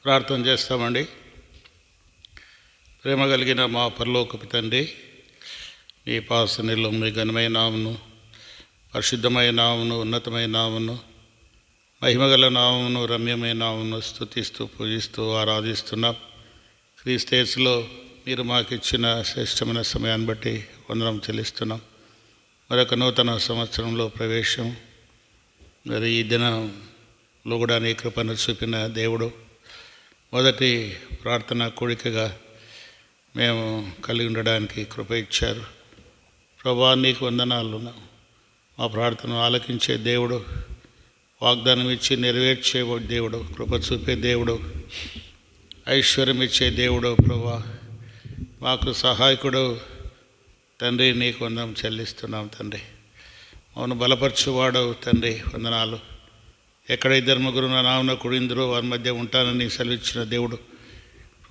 ప్రార్థన చేస్తామండి. ప్రేమ కలిగిన మా పరలోకపు తండ్రి, మీ పాసనిలో మీ ఘనమైన నామమును, పరిశుద్ధమైన నామమును, ఉన్నతమైన నామమును, మహిమగల నామమును, రమ్యమైన నామమును స్తుతిస్తూ పూజిస్తూ ఆరాధిస్తున్నాం. క్రీస్తేసులో మీరు మాకు ఇచ్చిన శ్రేష్టమైన సమయాన్ని బట్టి వందనం చెల్లిస్తున్నాం. మరొక నూతన సంవత్సరంలో ప్రవేశం, మరి ఈ దినంలో కూడా నీ కృపను చూపిన దేవుడు, మొదటి ప్రార్థన కూడికగా మేము కలిగి ఉండడానికి కృప ఇచ్చారు. ప్రభువా, నీకు వందనాలు. మా ప్రార్థనను ఆలకించే దేవుడు, వాగ్దానం ఇచ్చి నెరవేర్చే దేవుడు, కృప చూపే దేవుడు, ఐశ్వర్యం ఇచ్చే దేవుడు, ప్రభువా మాకు సహాయకుడు తండ్రి, నీకు వందనం చెల్లిస్తున్నాం తండ్రి. అవును, బలపరచువాడవు తండ్రి, వందనాలు. ఎక్కడ ఇద్దరు ముగ్గురు నా నామమున కూడిందరో వారి మధ్య ఉంటానని సెలవిచ్చిన దేవుడు,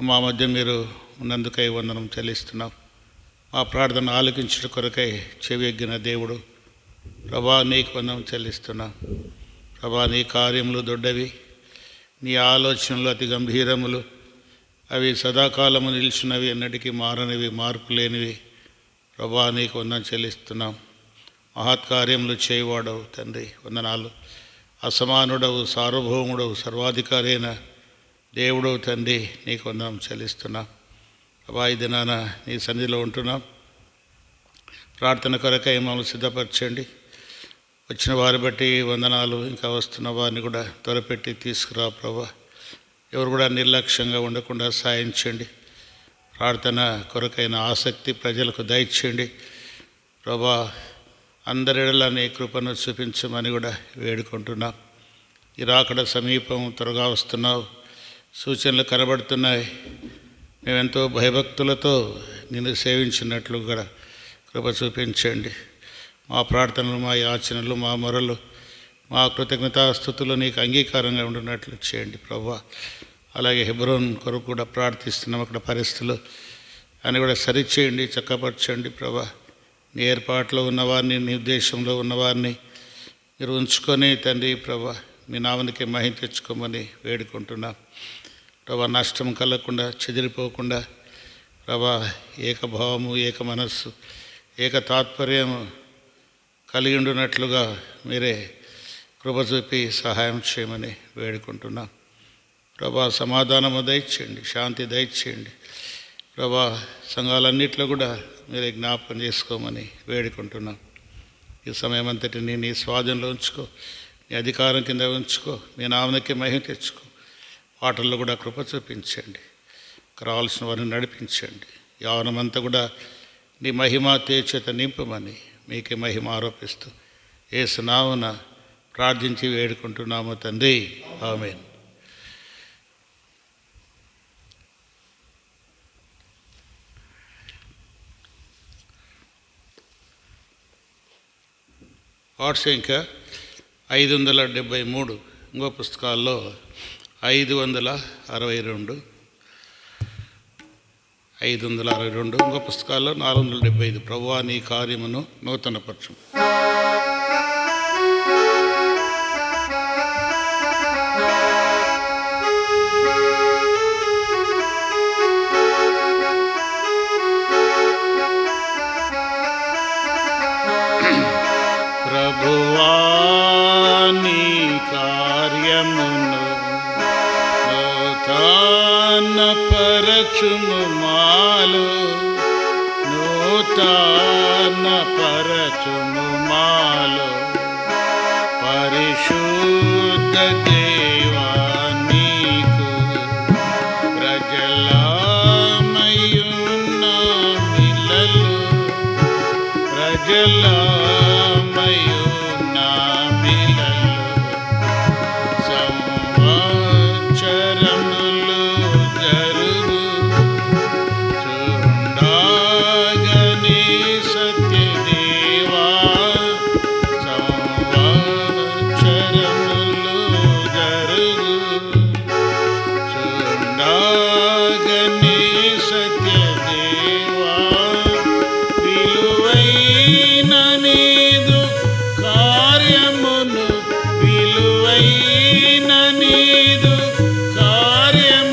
మా మధ్య మీరు ఉన్నందుకై వందనం చెల్లిస్తున్నాం. మా ప్రార్థన ఆలకించుట కొరకై చెవి ఎగ్గిన దేవుడు, ప్రభా నీకు వందనం చెల్లిస్తున్నాం. ప్రభా, నీ కార్యములు దొడ్డవి, నీ ఆలోచనలు అతి గంభీరములు, అవి సదాకాలము నిలిచినవి, ఎన్నటికీ మారనివి, మార్పు లేనివి. ప్రభా నీకు వందనం చెల్లిస్తున్నాం. మహత్కార్యములు చేయవాడవు తండ్రి, వందనాలు. అసమానుడవు, సార్వభౌముడవు, సర్వాధికారి అయిన దేవుడవు తండ్రి, నీకు వందనం చెల్లిస్తున్నాం. ప్రభా, ఈ దినాన నీ సన్నిధిలో ఉంటున్నాం. ప్రార్థన కొరకై మమ్మల్ని సిద్ధపరచండి. వచ్చిన వారి బట్టి వందనాలు. ఇంకా వస్తున్న వారిని కూడా త్వరపెట్టి తీసుకురా ప్రభా. ఎవరు కూడా నిర్లక్ష్యంగా ఉండకుండా సాయించండి. ప్రార్థన కొరకైన ఆసక్తి ప్రజలకు దయచేయండి ప్రభా. అందరిలా నీ కృపను చూపించమని కూడా వేడుకుంటున్నాం. ఈ రాకడ సమీపం, త్వరగా వస్తున్నావు, సూచనలు కనబడుతున్నాయి. మేమెంతో భయభక్తులతో నిన్ను సేవించినట్లు కూడా కృప చూపించండి. మా ప్రార్థనలు, మా యాచనలు, మా మొరలు, మా కృతజ్ఞతాస్తుతులు నీకు అంగీకారంగా ఉండినట్లు చేయండి ప్రభా. అలాగే హెబ్రోన్ కొరకు కూడా ప్రార్థిస్తున్నాం. అక్కడ పరిస్థితులు అని కూడా సరిచేయండి, చక్కపరచండి ప్రభా. నీ ఏర్పాట్లో ఉన్నవారిని, నీ ఉద్దేశంలో ఉన్నవారిని మీరు ఉంచుకొని తండ్రి ప్రభా, మీ నామానికి మహిమ తెచ్చుకోమని వేడుకుంటున్నాం ప్రభా. నష్టం కలగకుండా, చెదిరిపోకుండా ప్రభా, ఏకభావము, ఏక మనస్సు, ఏక తాత్పర్యము కలిగి ఉండినట్లుగా మీరే కృప చూపి సహాయం చేయమని వేడుకుంటున్నాం ప్రభా. సమాధానము దయచేయండి, శాంతి దయచేయండి ప్రభా. సంఘాలన్నింటిలో కూడా మీరే జ్ఞాపకం చేసుకోమని వేడుకుంటున్నాం. ఈ సమయం అంతటిని నీ స్వాధీనంలో ఉంచుకో, నీ అధికారం కింద ఉంచుకో, మీ నామనికి మహిమ తెచ్చుకో. పాటల్లో కూడా కృప చూపించండి, కావాల్సిన వారిని నడిపించండి. యవ్వనమంతా కూడా నీ మహిమ తేచేత నింపమని మీకే మహిమ ఆరోపిస్తూ యేసు నామమున ప్రార్థించి వేడుకుంటున్నాము తండ్రి, ఆమేన్. పాఠ సంఖ్య 573, ఇంకో పుస్తకాల్లో 562, 562, ఇంకో పుస్తకాల్లో 475. ప్రభువా నీ కార్యమును నూతనపరచు. ప్రభువా నీ కార్యమును నూతనపరచుము మాలో, నూతనపరచుము మాలో. పరిశుద్ధ దేవా నీకు ప్రజలమయున్న మిల్లలు, ప్రజలమయున్న మిల్లలు. సంవత్సరములు జరుగు చూడాగని సత్యదేవా. సంవత్సరములు జరుగు చూడాగని సత్యదేవా. విలువైన నీదు కార్యమును, విలువైన నీదు కార్యము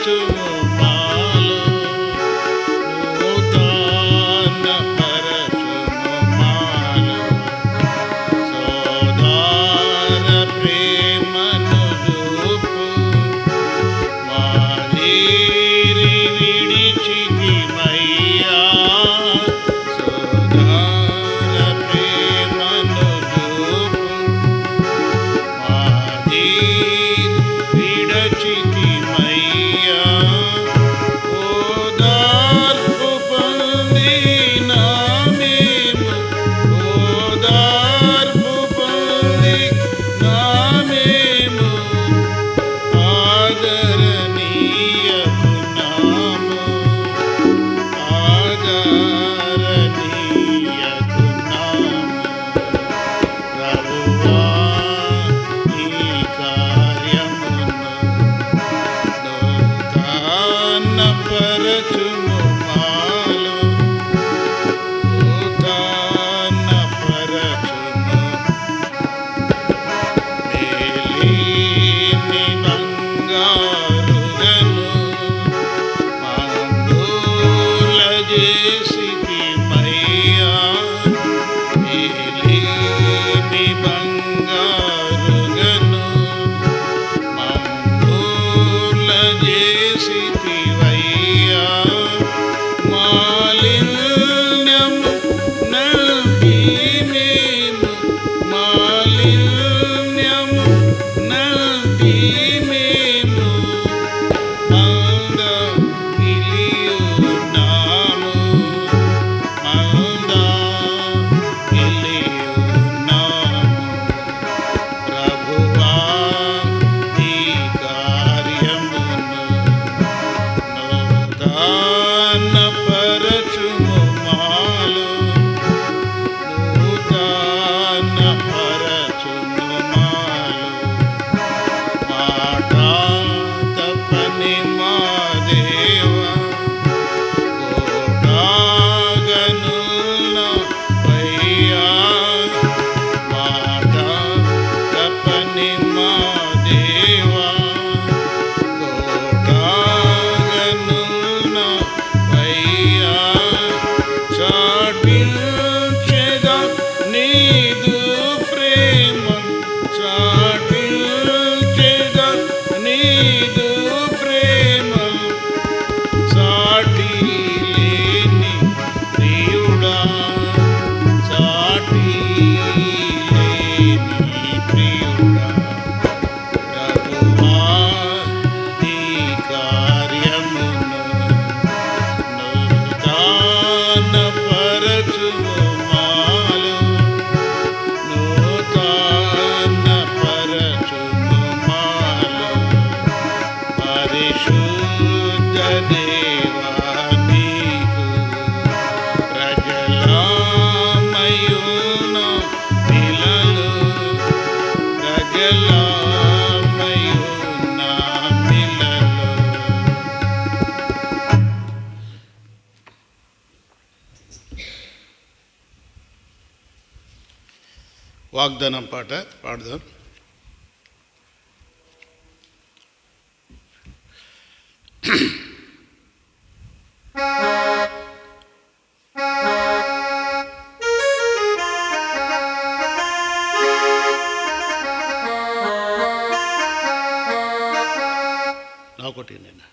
పరచుము మాలో నూతన పరచుము మాలో సోదర ప్రేమను చూపు మాదిరి విడిచితిమయ్యా సోదర ప్రేమను చూపు విడచితిమయ్యా ఓదార్పు పొందినా మేము ఓదార్పు పొందినా మేము ఆదరణీయకున్నాము ప్రభువా ఈ కార్యమును నూతన పరచుము మాలో నూతన పరచుము మేలిమి బంగారుగను మామూల చేసితిమయ్యా మేలిమి బంగారుగను మమ్మూల చేసితివయ్యా మాలిన్యము నల్గి మేము మాలిన్యము నల్గి మేము మంద ఇలియున్నాము మంద ఇలియున్నాము ప్రభువా ఈ కార్యమును నూతన పరచుము మాలో నూతన పరచుము మాలో మాట తప్పని మా దేవా కోటాగనుల పయ్యా మాట తప్పని మా దేవా కోటాగనుల పయ్యా చాటించెద నీదు ప్రేమం చాటించెద నీదు ప్రేమం సాటి లేని ప్రియుడా సాటి లేని ప్రియుడా ప్రభువా ఈ కార్యమును నూతన పరచుము మాలో నూతన పరచుము మాలో పరిశుద్ధ దేవా నీకు ప్రజలమయున్న పిల్లలు ప్రజలమయున్న పిల్లలు వాగ్దానం పాట పాడదాం. నాకొటి నేను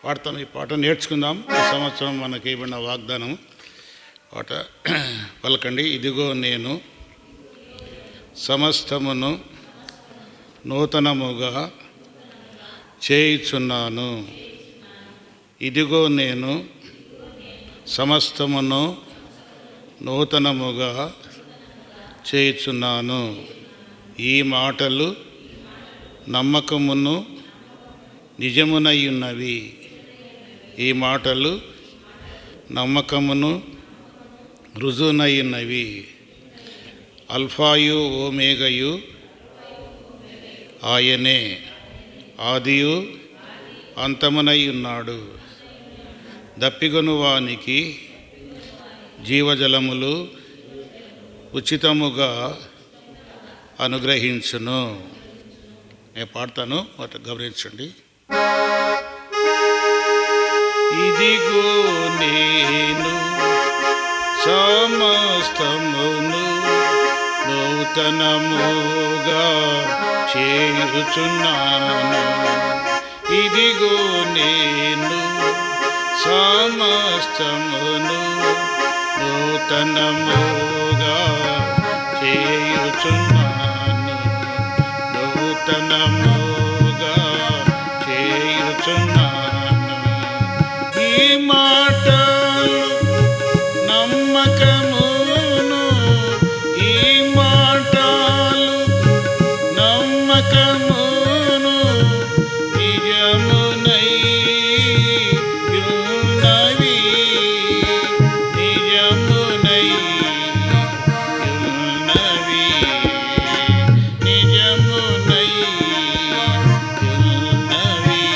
పాడతాను. ఈ పాట నేర్చుకుందాం. ఈ సంవత్సరం మనకి ఇవ్వబడిన వాగ్దానం పాట పలకండి. ఇదిగో నేను సమస్తమును నూతనముగా చేయుచున్నాను. ఇదిగో నేను సమస్తమును నూతనముగా చేయుచున్నాను. ఈ మాటలు నమ్మకమును నిజమునయ్యున్నవి. ఈ మాటలు నమ్మకమును రుజువునయ్యున్నవి. అల్ఫాయు ఓమేగయు ఆయనే, ఆదియు అంతమునై ఉన్నాడు. దప్పిగొను వానికి జీవజలములు ఉచితముగా అనుగ్రహించును. నేను పాడతాను, వాటి గమనించండి. ఇదిగో నేను సమస్తమును నూతనముగా చేయుచున్నాను. ఇదిగో నేను సమస్తమును నూతనముగా చేయుచున్నాను. నూతనముగా చేయుచున్నాను. ఈ మాటలు నమ్మకమును, ఈ మాటలు నమ్మకమును నిజమునై ఉన్నవి. నిజమునై ఉన్నవి. నిజమునై ఉన్నవి.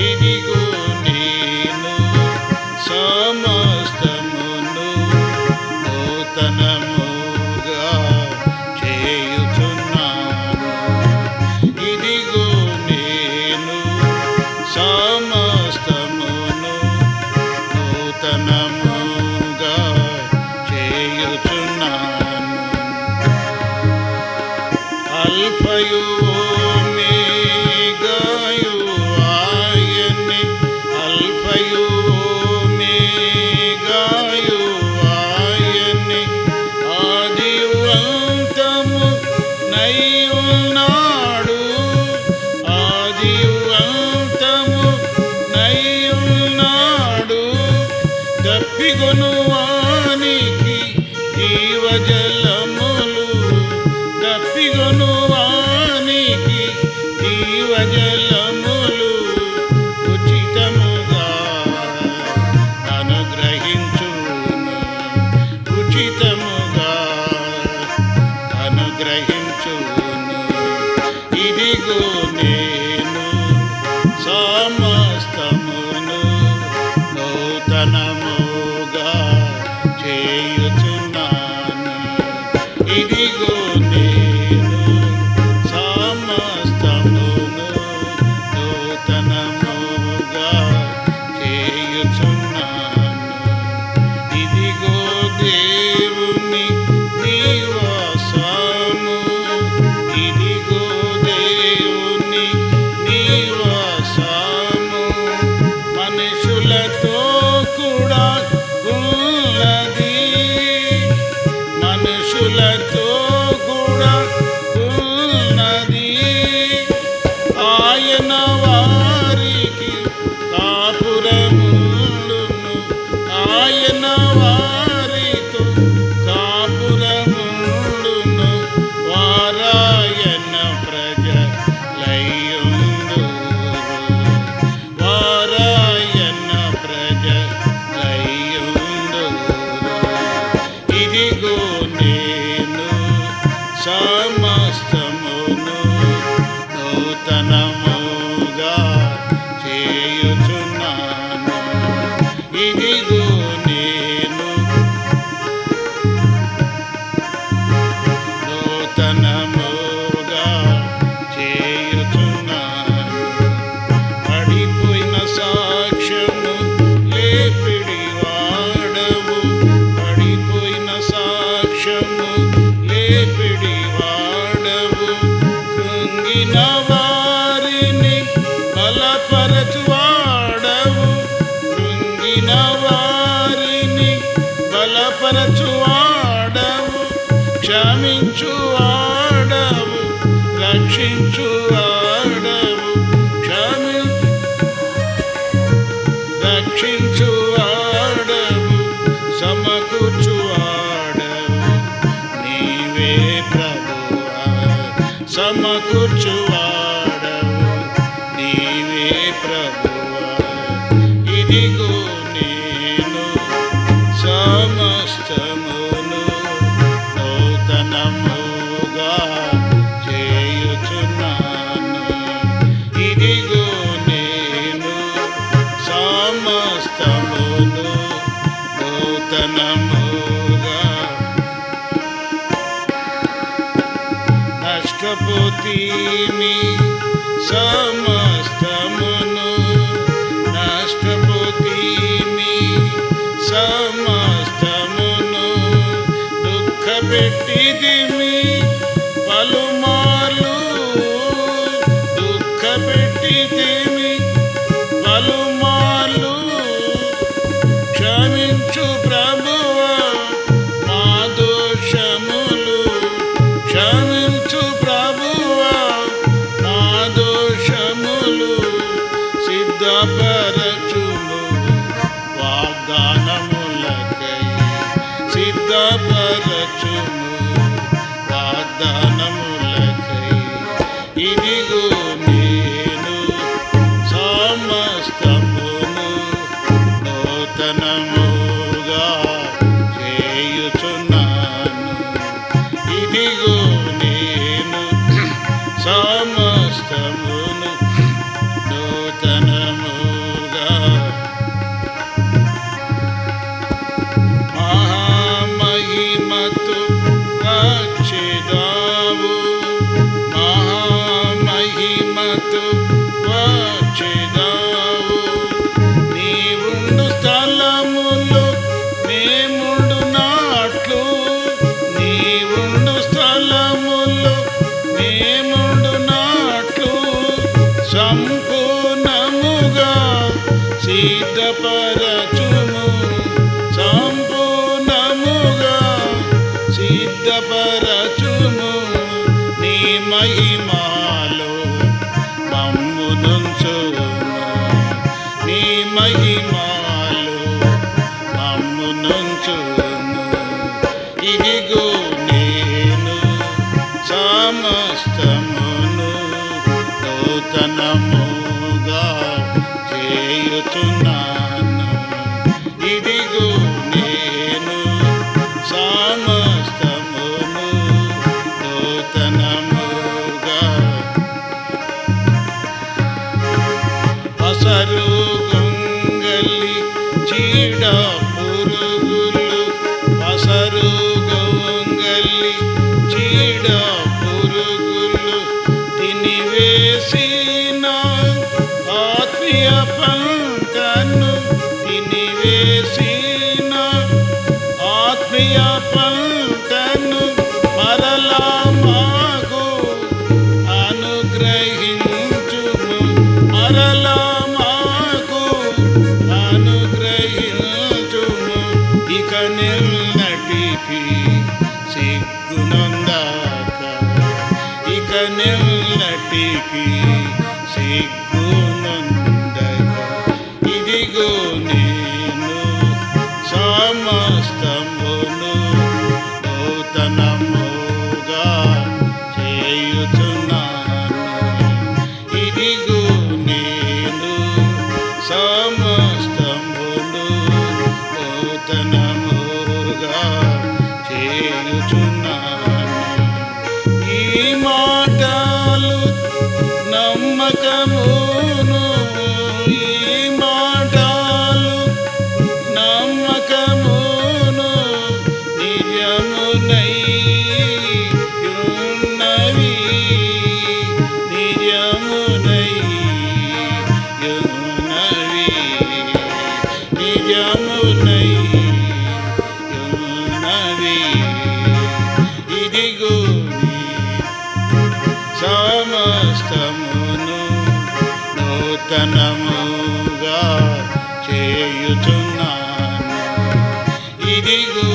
ఇదిగో నేను సమస్తమును నూతనముగా చేయుచున్నాను. ఇదిగో నేను సమస్తమును నూతనముగా చేయుచున్నాను. అల్ఫయు ఓమేగాయు ఆయనే, అల్ఫయు ఓమేగాయు ఆయనే, ఆదియు అంతమునై ఉన్నాడు. ఆదియు అంతమునై ఉన్నాడు. దప్పిగొను వానికి జీవజలములు, దప్పిగొను వానికి జీవజలములు ఉచితముగా అనుగ్రహించును. ఉచితముగా అనుగ్రహించును. ఇదిగో నేను సమస్తమును నూతనముగా చేయుచున్నాను. ఇదిగో నేను సమస్తమును నూతనముగా చేయుచున్నాను. ఇదిగో దేవుని నివాసము, ఇదిగో దేవుని నివాసము మనుషులతో కూడా ఉన్నది. మనుషులతో కూడా ఉన్నది. ఆయన వారికి కాపురముండును. ఆయన వారితో కాపురముండును. వారాయన ప్రజలయ్యుందురు. వారాయన ప్రజలయ్యుందురు. ఇదిగో నేను సమస్తమును నూతనముగా చేయుచున్నాను. ఇదిగో నేను నూతనముగా చేయుచున్నాను. పడిపోయిన సాక్ష్యము లేపిడి వాడవు. పడిపోయిన సాక్ష్యము లేపిడి వాడవు. కృంగిన వారిని బలపరచువాడవు. కృంగిన వారిని బలపరచువాడవు. క్షమించువాడవు. రక్షించువాడవు. రక్షించువాడవు. సమకూర్చువాడవు. సమకూర్చువాడవు నీవే ప్రభువా. ఇదిగో నేను సమస్తమును నూతనముగా చేయుచున్నాను. ఇదిగో నేను సమస్తమును నూతనముగా. నష్టపోతీమి సమస్తమును, నష్టపోతీమి సమస్తమును, దుఃఖపెట్టిదిమి పలుమార్లు, దుఃఖపెట్టిదిమి పలుమార్లు. క్షమించు ప్రభువా మా దోషములు, క్షమించు ప్రభువా మా దోషములు. సిద్ధపరచుము వాగ్దానములకై, సిద్ధపరచుము వాగ్దానములకై. ఇదిగో నేను సమస్తమును నూతనముగా చేయుచున్నాను. ఇదిగో నేను సమస్తమును నూతనముగా. మహామహిమతో వచ్చెదావు, మహామహిమతో వచ్చెదావు. నీవుండు స్థలములో మేముండు నాట్లు, నీవుండు స్థలములో మేముండు నాట్లు. సంపూర్ణముగా సిద్ధపరచుము, సంపూర్ణముగా సిద్ధపరచుము. నీ మహిమలో మమ్మునుంచుము, నీ మహిమలో మమ్మునుంచుము. ఇదిగో నేను సమస్తమును నూతనముగా చేయుచున్నాను. ఇదిగో నేను సమస్తమును నూతనముగా. అసరు గొంగలి చీడ పురుగులు, అసరు గొంగలి చీడ పురుగులు తినివేసిన ఆత్మీయ పంటను, తినివేసిన ఆత్మీయ పంటను మరలా మాకు అనుగ్రహించుము, మరలా మాకు అనుగ్రహించుము. ఇక నిన్నటికి సిగ్గునందాక, ఇక నిన్నటికి సిగ్గునందక. ఇదిగో నేను సమస్తమును నూతనముగా చేయుచున్నాను. ఇదిగో నేను సమస్తమును నూతనముగా చేయుచున్నాను. ఈ మాటలు నమ్మకమును, ఈ మాటలు నమ్మకమును, నిజమునై ఉన్నవి, నిజమునై ఉన్నవి, నిజమునై ఉన్నవి. ఇదిగో సమస్తమును నూతనముగా చేయుచున్నాను. ఇదిగో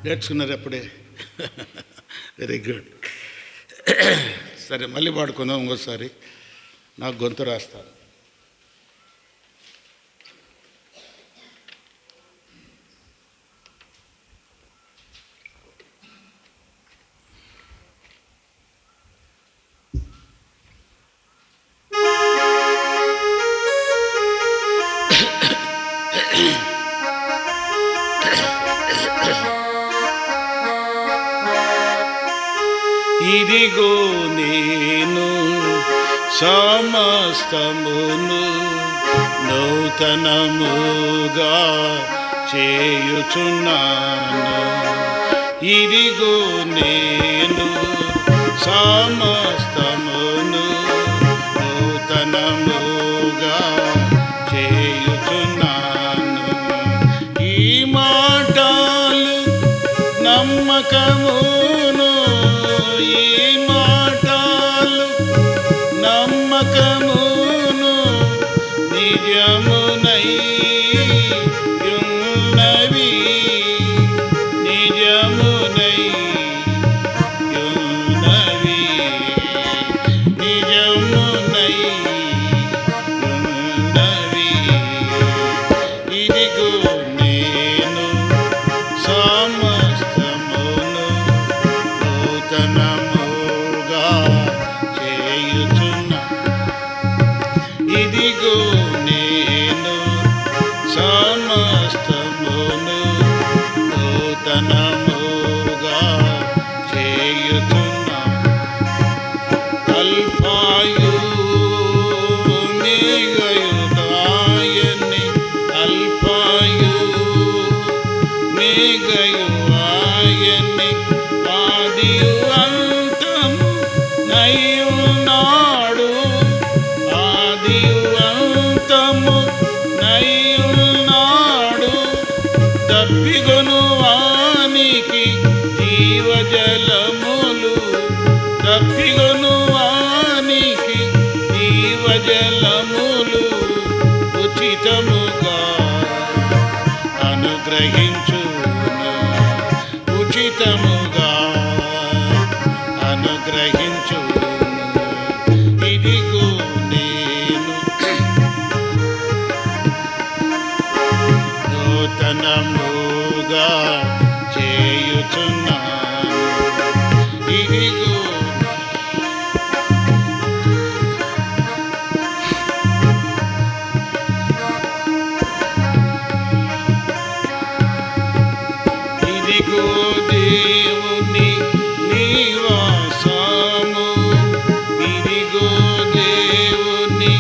నేర్చుకున్నారు అప్పుడే. Very good. సరే, మళ్ళీ పాడుకుందాం ఇంకోసారి. నాకు గొంతు రాస్తాను. ఇదిగో నేను సమస్తమును నూతనముగా చేయుచున్నాను. ఇదిగో నేను సమస్తమును నూతనముగా చేయుచున్నాను. ఈ మాటలు నమ్మకమును, ఈ మాటలు నమ్మకమును నిజమునై యున్నవి, నిజమునై యున్నవి, నిజమునై యున్నవి. ఇదిగో నేను సమస్తమును నూతనముగా చేయుచున్నా. ఇదిగో నేను సమస్తమును నూతనముగా చేయుచున్నా. అల్ఫాయు ఓమెగాయుదాయని, అల్ఫాయు ఓమెగాయుదాయని, ఆదియు అంతము నయ్యున్నాడు, ఆదియు అంతము నయ్యున్నాడు. దప్పిగొను వానికి జీవజలములు, దప్పిగొను వానికి జీవజలములు ఉచితముగా అనుగ్రహించును, ఉచితముగా అనుగ్రహించును. ఇదిగో నేను నూతనముగా చేయుచున్నాను. ఇదిగో ఇదిగో దేవుని నివాసము, ఇదిగో దేవుని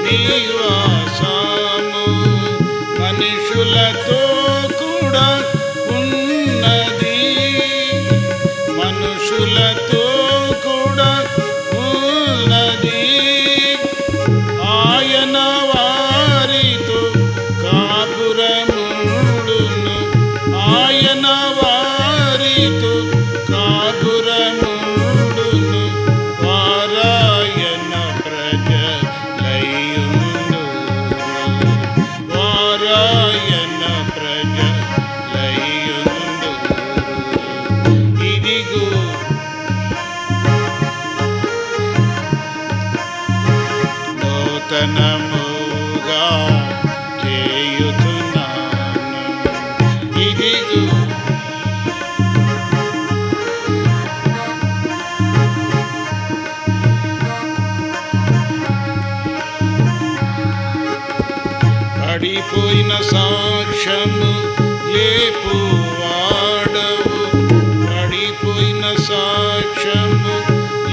నివాసము మనుషులతో కూడా ఉన్నది, మనుషులతో కూడా ఉన్నది. ఆయన వారితో కాపురముండును, ఆయన వారితో కాపురముండును. వారాయన ప్రజలయుండు, వారాయన ప్రజలయుండు. ఇదిగో నూతనముగా చేయుచున్నాను. ఇదిగో పడిపోయిన సాక్ష్యము లేపువాడవు, పడిపోయిన సాక్ష్యము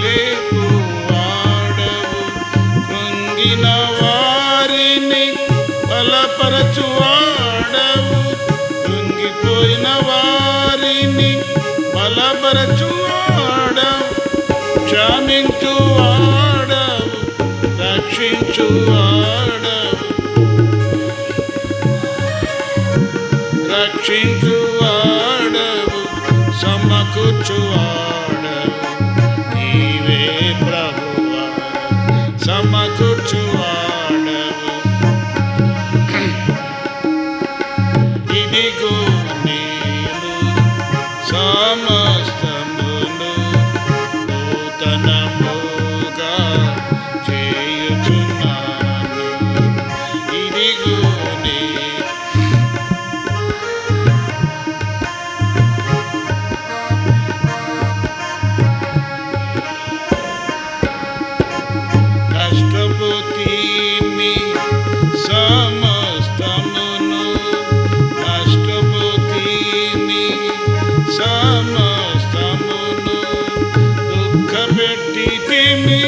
లేపువాడవు. కృంగిన వారిని బలపరచువాడవు, కృంగిపోయిన వారిని బలపరచువాడవు. క్షమించువాడవు, రక్షించువాడవు, రక్షించువాడవు, సమకూర్చువాడవు. నీవే ప్రభువా, సమకూర్చువాడవు. ఇదిగో నేను సమస్తమును నూతనముగా చేయుచున్నాను. ఇదిగో నష్టపోతీమి సమస్తమును, నష్టపోతీమి సమస్తమును. దుఃఖ పెట్టితిమి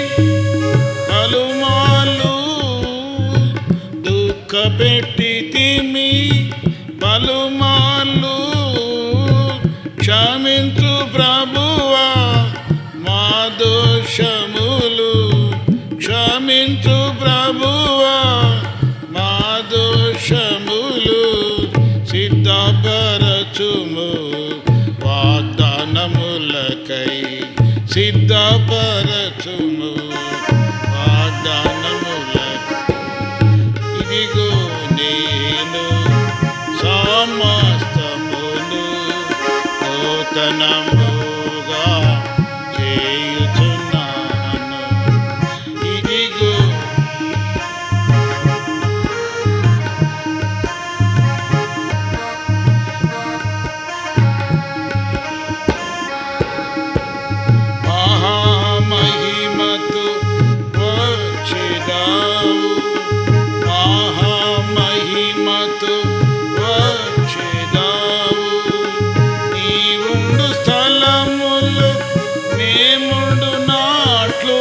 పలుమార్లు దుఃఖ పెట్టితిమి పలుమార్లు క్షమించు ప్రభువా మా దోషములు క్షమించు ప్రభువా మా దోషములు సిద్ధపరచుము వాగ్దానములకై సిద్ధపరచుము వాగ్దానములకై ఇదిగో నేను సమస్తమును నూతనముగా చేయుచున్నాను ఇదిగో మహామహిమతో వచ్చెదావు మహామహిమతో వచ్చెదావు నీవుండు స్థలములు మేముండు నాట్లు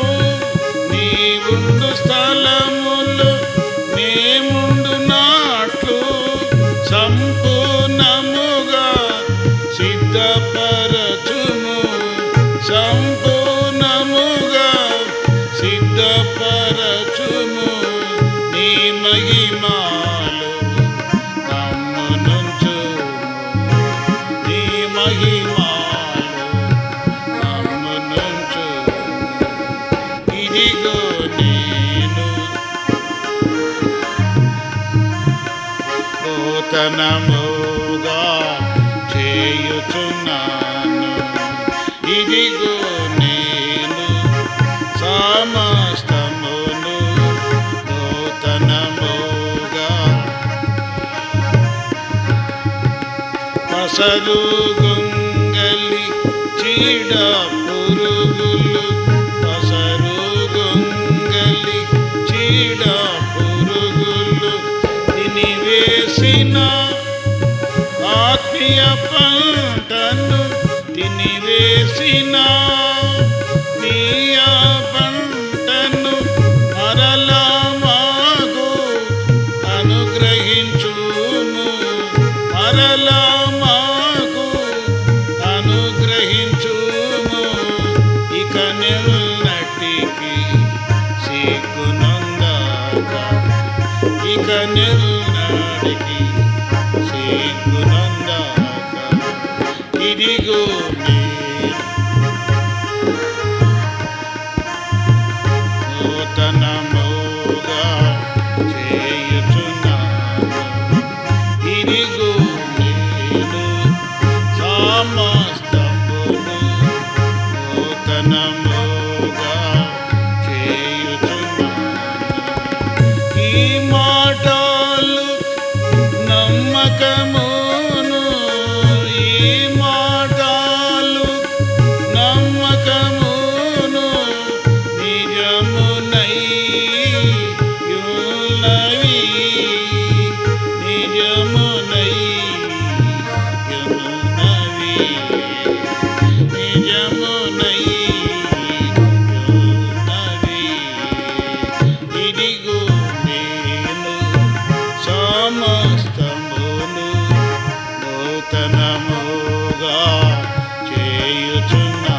నీవుండు స్థలములు మేముండు నాట్లు సంపూర్ణముగా సిద్ధపరచుము సంపూర్ణముగా సిద్ధపరచుము నీ మహిమాలు నమ్మునుంచుము నీ మహిమాలు నమ్మునుంచుము ఇదిగో నేను నూతనముగా చేయుచున్నాను ఇదిగో నేను సమస్తమును నూతనముగా పసరు గొంగలి చీడ పురుగులు పసరు గొంగలి చీడ పురుగులు తినివేసిన ఆత్మీయ పంటను తినివేసిన నీయ పంటను మరలా మాకు అనుగ్రహించుము మరలా మాకు అనుగ్రహించుము ఇక నిన్నటికి సిగ్గునందాక ఇక నిన్నటికి సిగ్గునందాక ఇదిగో నూతనముగా చేయుచున్నాను ఇదిగో నేను సమస్తమును నూతనముగా చేయుచున్నాను ఈ మాటలు నమ్మకమును ఈ మాటలు నమ్మకమును నిజమునై యున్నవి నిజమునై యున్నవి నిజమునై యున్నవి ఇదిగో నేను సమస్తమును నూతనముగా చేయుచున్నాను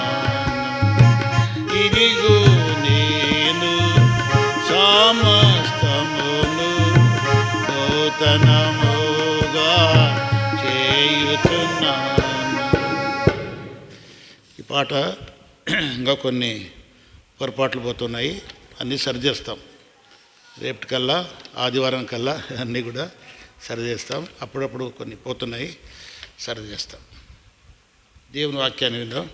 ఇదిగో నేను సమస్తమును నూతనముగా చేయుచున్నాను. ఈ పాట ఇంకా కొన్ని పొరపాట్లు పోతున్నాయి, అన్నీ సరిచేస్తాం. రేపటికల్లా ఆదివారం కల్లా అన్నీ కూడా సరిచేస్తాం. అప్పుడప్పుడు కొన్ని పోతున్నాయి, సరిచేస్తాం. దేవుని వాక్యాన్ని విందాం.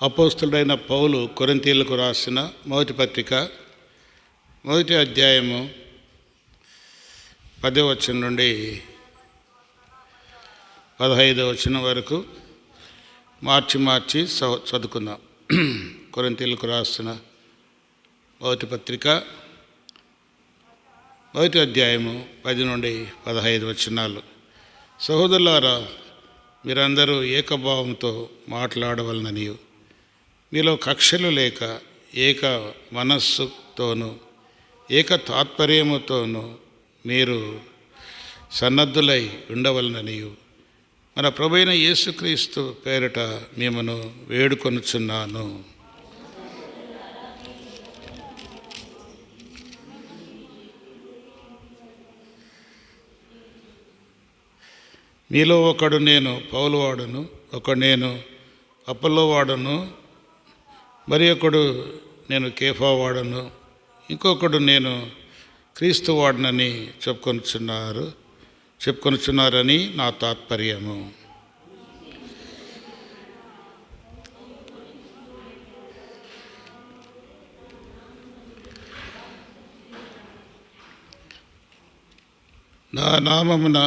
అపోస్తుడైన పౌలు కొరింథీయులకు రాసిన మొదటి పత్రిక 1వ అధ్యాయము 10వ వచనం నుండి 15వ వచనం వరకు మార్చి చదువుకుందాం. కొరింథీయులకు రాసిన మొదటి పత్రిక 1వ అధ్యాయము 10 నుండి 15 వచనాలు. సహోదరులారా, మీరందరూ ఏకభావంతో మాట్లాడవలననియు, మీలో కక్షలు లేక ఏక మనస్సుతోనూ ఏక తాత్పర్యముతోనూ మీరు సన్నద్ధులై ఉండవలననియు మన ప్రభువైన యేసుక్రీస్తు పేరిట మిమ్మను వేడుకొనుచున్నాను. మీలో ఒకడు నేను పౌలు వాడను, ఒకడు నేను అపొల్లో వాడను, మరి ఒకడు నేను కేఫా వాడను, ఇంకొకడు నేను క్రీస్తు వాడనని చెప్పుకొనుచున్నారని నా తాత్పర్యము. నా నామమున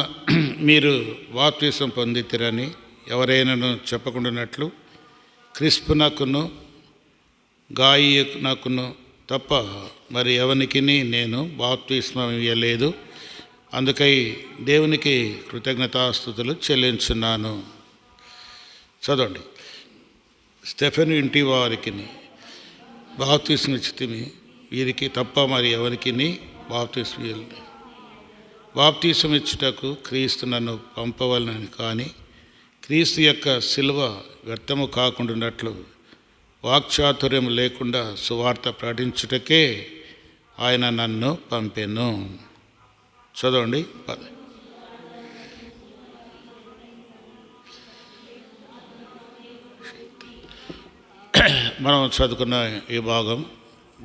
మీరు బాప్తిసం పొందితిరని ఎవరైనాను చెప్పకుండానట్లు క్రిస్పునకును గాయినకును తప్ప మరి ఎవనికి నేను బాప్తిస్మం ఇవ్వలేదు. అందుకై దేవునికి కృతజ్ఞతాస్తుతులు చెల్లించున్నాను. చదవండి. స్టెఫెను ఇంటి వారికి బాప్తిస్మం ఇచ్చితిమి, వీరికి తప్ప మరి ఎవరికి బాప్తిస్మం ఇవ్వలేదు. బాప్తిసం ఇచ్చుటకు క్రీస్తు నన్ను పంపవలనని, కానీ క్రీస్తు యొక్క శిలువ వ్యర్థము కాకుండానట్లు వాక్చాతుర్యం లేకుండా సువార్త ప్రకటించుటకే ఆయన నన్ను పంపెను. చదవండి. మనం చదువుకున్న ఈ భాగం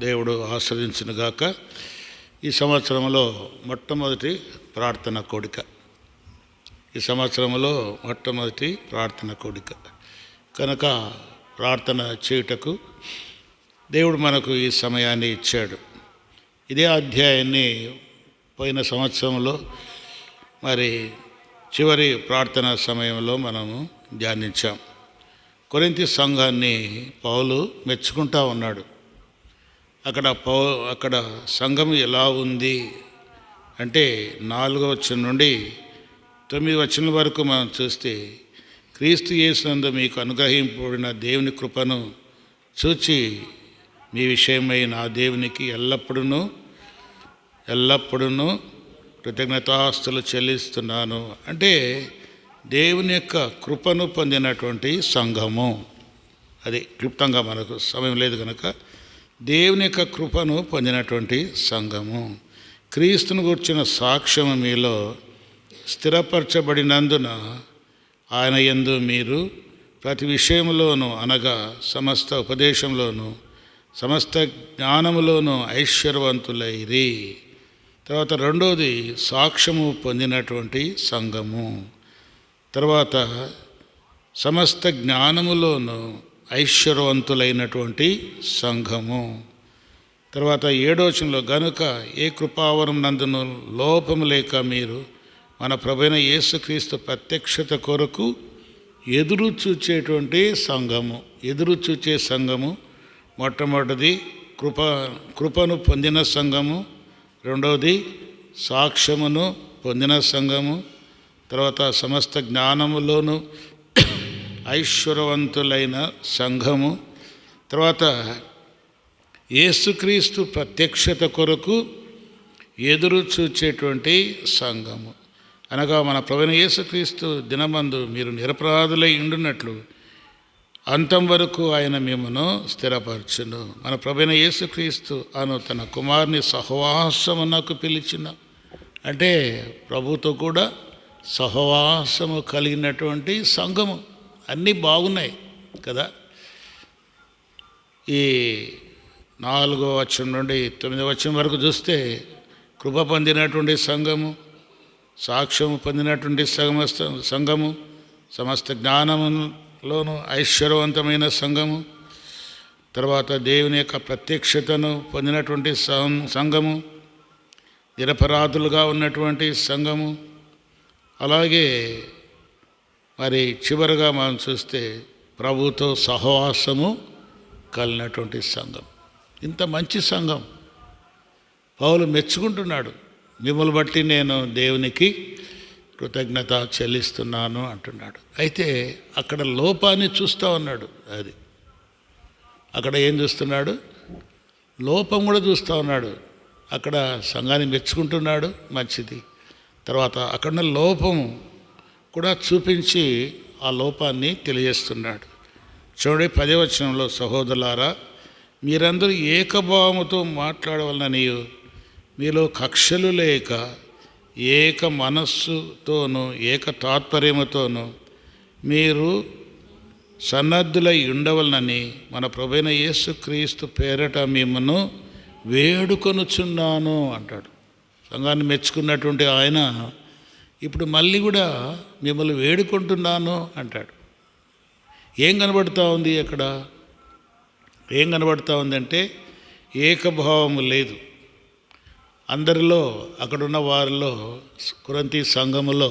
దేవుడు ఆస్వాదించునుగాక. ఈ సంవత్సరంలో మొట్టమొదటి ప్రార్థన కోడిక కనుక ప్రార్థన చేయుటకు దేవుడు మనకు ఈ సమయాన్ని ఇచ్చాడు. ఇదే అధ్యాయాన్ని పోయిన సంవత్సరంలో మరి చివరి ప్రార్థన సమయంలో మనము ధ్యానించాం. కొరింథీ సంఘాన్ని పౌలు మెచ్చుకుంటా ఉన్నాడు. అక్కడ సంఘం ఎలా ఉంది అంటే 4వ వచనం నుండి 9వ వచనం వరకు మనం చూస్తే, క్రీస్తు యేసునందు మీకు అనుగ్రహింపబడిన దేవుని కృపను చూచి మీ విషయమై నా దేవునికి ఎల్లప్పుడూ కృతజ్ఞతాస్తులు చెల్లిస్తున్నాను. అంటే దేవుని యొక్క కృపను పొందినటువంటి సంఘము. అది క్లుప్తంగా మనకు సమయం లేదు కనుక, దేవుని యొక్క కృపను పొందినటువంటి సంఘము. క్రీస్తును గూర్చిన సాక్ష్యము మీలో స్థిరపరచబడినందున ఆయన యందు మీరు ప్రతి విషయంలోనూ, అనగా సమస్త ఉపదేశంలోనూ సమస్త జ్ఞానములోనూ ఐశ్వర్యవంతులైరి. తర్వాత రెండోది సాక్ష్యము పొందినటువంటి సంఘము. తర్వాత సమస్త జ్ఞానములోనూ ఐశ్వర్యవంతులైనటువంటి సంఘము. తర్వాత 7వ వచనంలో, గనుక ఏ కృపావరం నందును లోపము లేక మీరు మన ప్రభువైన యేసుక్రీస్తు ప్రత్యక్షత కొరకు ఎదురు చూచే సంఘము. మొట్టమొదటిది కృపను పొందిన సంఘము, రెండవది సాక్ష్యమును పొందిన సంఘము, తర్వాత సమస్త జ్ఞానములోను ఐశ్వర్యవంతులైన సంఘము, తర్వాత యేసుక్రీస్తు ప్రత్యక్షత కొరకు ఎదురు చూచేటువంటి సంఘము. అనగా మన ప్రభువైన యేసుక్రీస్తు దినమందు మీరు నిరపరాధులై ఉండునట్లు అంతం వరకు ఆయన మిమ్మను స్థిరపరచును. మన ప్రభువైన యేసుక్రీస్తు అను తన కుమారుని సహవాసమునకు పిలిచిన, అంటే ప్రభుతో కూడా సహవాసము కలిగినటువంటి సంఘము. అన్నీ బాగున్నాయి కదా. ఈ 4వ వచనం నుండి 9వ వచనం వరకు చూస్తే కృప పొందినటువంటి సంఘము, సాక్ష్యము పొందినటువంటి సంఘము, సమస్త జ్ఞానములోను ఐశ్వర్యవంతమైన సంఘము, తర్వాత దేవుని యొక్క ప్రత్యక్షతను పొందినటువంటి సంఘము, నిరపరాధులుగా ఉన్నటువంటి సంఘము, అలాగే మరి చివరిగా మనం చూస్తే ప్రభుతో సహవాసము కలిగినటువంటి సంఘం. ఇంత మంచి సంఘం పౌలు మెచ్చుకుంటున్నాడు. మిమ్మల్ని బట్టి నేను దేవునికి కృతజ్ఞత చెల్లిస్తున్నాను అంటున్నాడు. అయితే అక్కడ లోపాన్ని చూస్తూ ఉన్నాడు. అది అక్కడ ఏం చూస్తున్నాడు? లోపం కూడా చూస్తూ ఉన్నాడు. అక్కడ సంఘాన్ని మెచ్చుకుంటున్నాడు, మంచిది. తర్వాత అక్కడ లోపం కూడా చూపించి ఆ లోపాన్ని తెలియజేస్తున్నాడు. చూడండి 10వ వచనంలో, సహోదరులారా మీరందరూ ఏకభావముతో మాట్లాడవలననియు మీలో కక్షలు లేక ఏక మనస్సుతోనూ ఏక తాత్పర్యముతోనూ మీరు సన్నద్ధులై ఉండవలనని మన ప్రభువైన యేసుక్రీస్తు పేరట మిమ్మను వేడుకొనుచున్నాను అంటాడు. సంఘాన్ని మెచ్చుకున్నటువంటి ఆయన ఇప్పుడు మళ్ళీ కూడా మిమ్మల్ని వేడుకుంటున్నాను అంటాడు. ఏం కనబడుతూ ఉంది అక్కడ? ఏం కనబడుతూ ఉందంటే ఏకభావము లేదు అందరిలో. అక్కడున్న వారిలో, కొరింథీ సంఘములో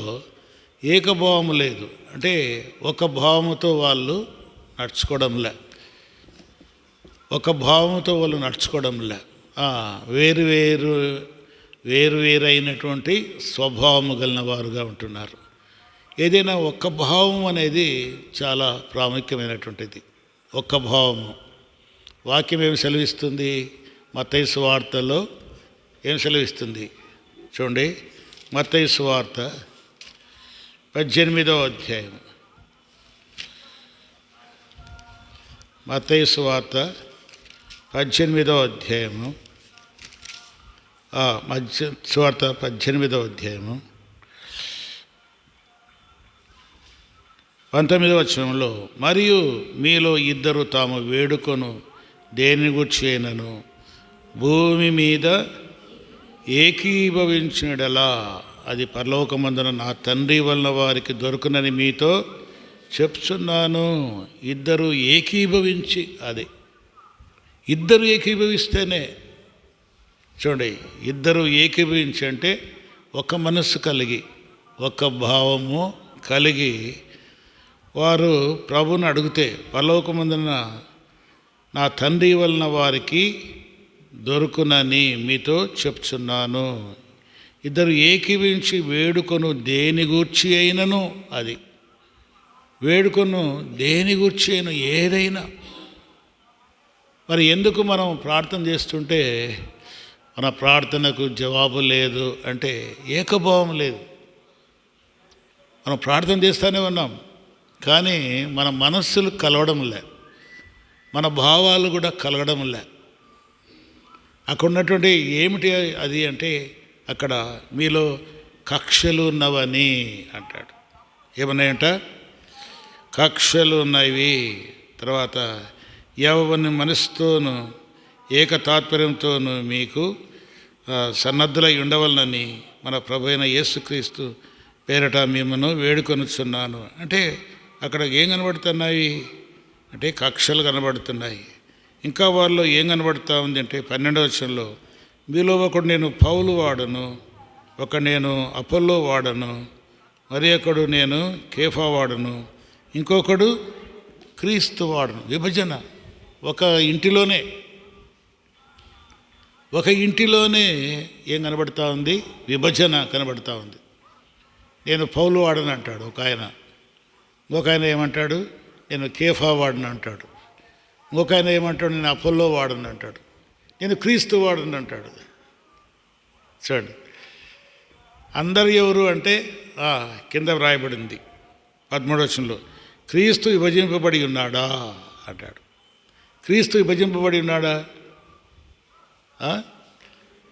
ఏకభావము లేదు. అంటే ఒక భావముతో వాళ్ళు నడుచుకోవడంలే, ఒక భావముతో వాళ్ళు నడుచుకోవడంలే. వేరువేరైనటువంటి స్వభావము కలిగిన వారుగా ఉంటున్నారు. ఏదైనా ఒక్క భావం అనేది చాలా ప్రాముఖ్యమైనటువంటిది. ఒక్క భావము. వాక్యం ఏమి సెలవిస్తుంది? మత్తయి సువార్తలో ఏం సెలవిస్తుంది? చూడండి, మత్తయి సువార్త 18వ అధ్యాయం. మత్తయి సువార్త 18వ అధ్యాయము, సువార్త 18వ అధ్యాయము 19వ వచనంలో, మరియు మీలో ఇద్దరు తాము వేడుకొను దేని గూర్చి అయినను భూమి మీద ఏకీభవించినడలా అది పరలోకమందున నా తండ్రి వలన వారికి దొరుకునని మీతో చెప్తున్నాను. ఇద్దరు ఏకీభవించి, అది ఇద్దరు ఏకీభవిస్తేనే. చూడండి, ఇద్దరు ఏకీభవించి అంటే ఒక మనస్సు కలిగి, ఒక భావము కలిగి వారు ప్రభువుని అడిగితే, పరలోకమందున నా తండ్రి వలన వారికి దొరుకునని మీతో చెప్తున్నాను. ఇద్దరు ఏకీవించి వేడుకొను దేని గూర్చి అయినను, అది వేడుకొను దేని గూర్చి అయినా ఏదైనా. మరి ఎందుకు మనం ప్రార్థన చేస్తుంటే మన ప్రార్థనకు జవాబు లేదు అంటే ఏకభావం లేదు. మనం ప్రార్థన చేస్తూనే ఉన్నాం, కానీ మన మనస్సులు కలవడంలే, మన భావాలు కూడా కలగడంలే. అక్కడ ఉన్నటువంటి ఏమిటి అది అంటే, అక్కడ మీలో కక్షలు ఉన్నవని అంటాడు. ఏమన్నాయంట? కక్షలు ఉన్నవి. తర్వాత ఎవరిని మనసుతోనూ ఏక తాత్పర్యంతోనూ మీకు సన్నద్ధులై ఉండవలనని మన ప్రభువైన యేసుక్రీస్తు పేరట మిమ్మను వేడుకొనుచున్నాను. అంటే అక్కడ ఏం కనబడుతున్నాయి అంటే కక్షలు కనబడుతున్నాయి. ఇంకా వాళ్ళలో ఏం కనబడుతూ ఉంది అంటే 12వ వచనంలో, మీలో ఒకడు నేను పౌలు వాడను, ఒక నేను అపోల్లో వాడను, మరి ఒకడు నేను కేఫా వాడను, ఇంకొకడు క్రీస్తు వాడను. విభజన. ఒక ఇంటిలోనే ఏం కనబడుతూ ఉంది? విభజన కనబడుతూ ఉంది. నేను పౌలు వాడను అంటాడు ఒక ఆయన, ఇంకొక ఆయన ఏమంటాడు? నేను కేఫా వాడను అంటాడు. ఇంకొక ఆయన ఏమంటాడు? నేను అపోల్లో వాడను అంటాడు. నేను క్రీస్తు వాడను అంటాడు. చూడండి, అందరు ఎవరు అంటే కింద వ్రాయబడింది 13వ వచనంలో, క్రీస్తు విభజింపబడి ఉన్నాడా అంటాడు. క్రీస్తు విభజింపబడి ఉన్నాడా?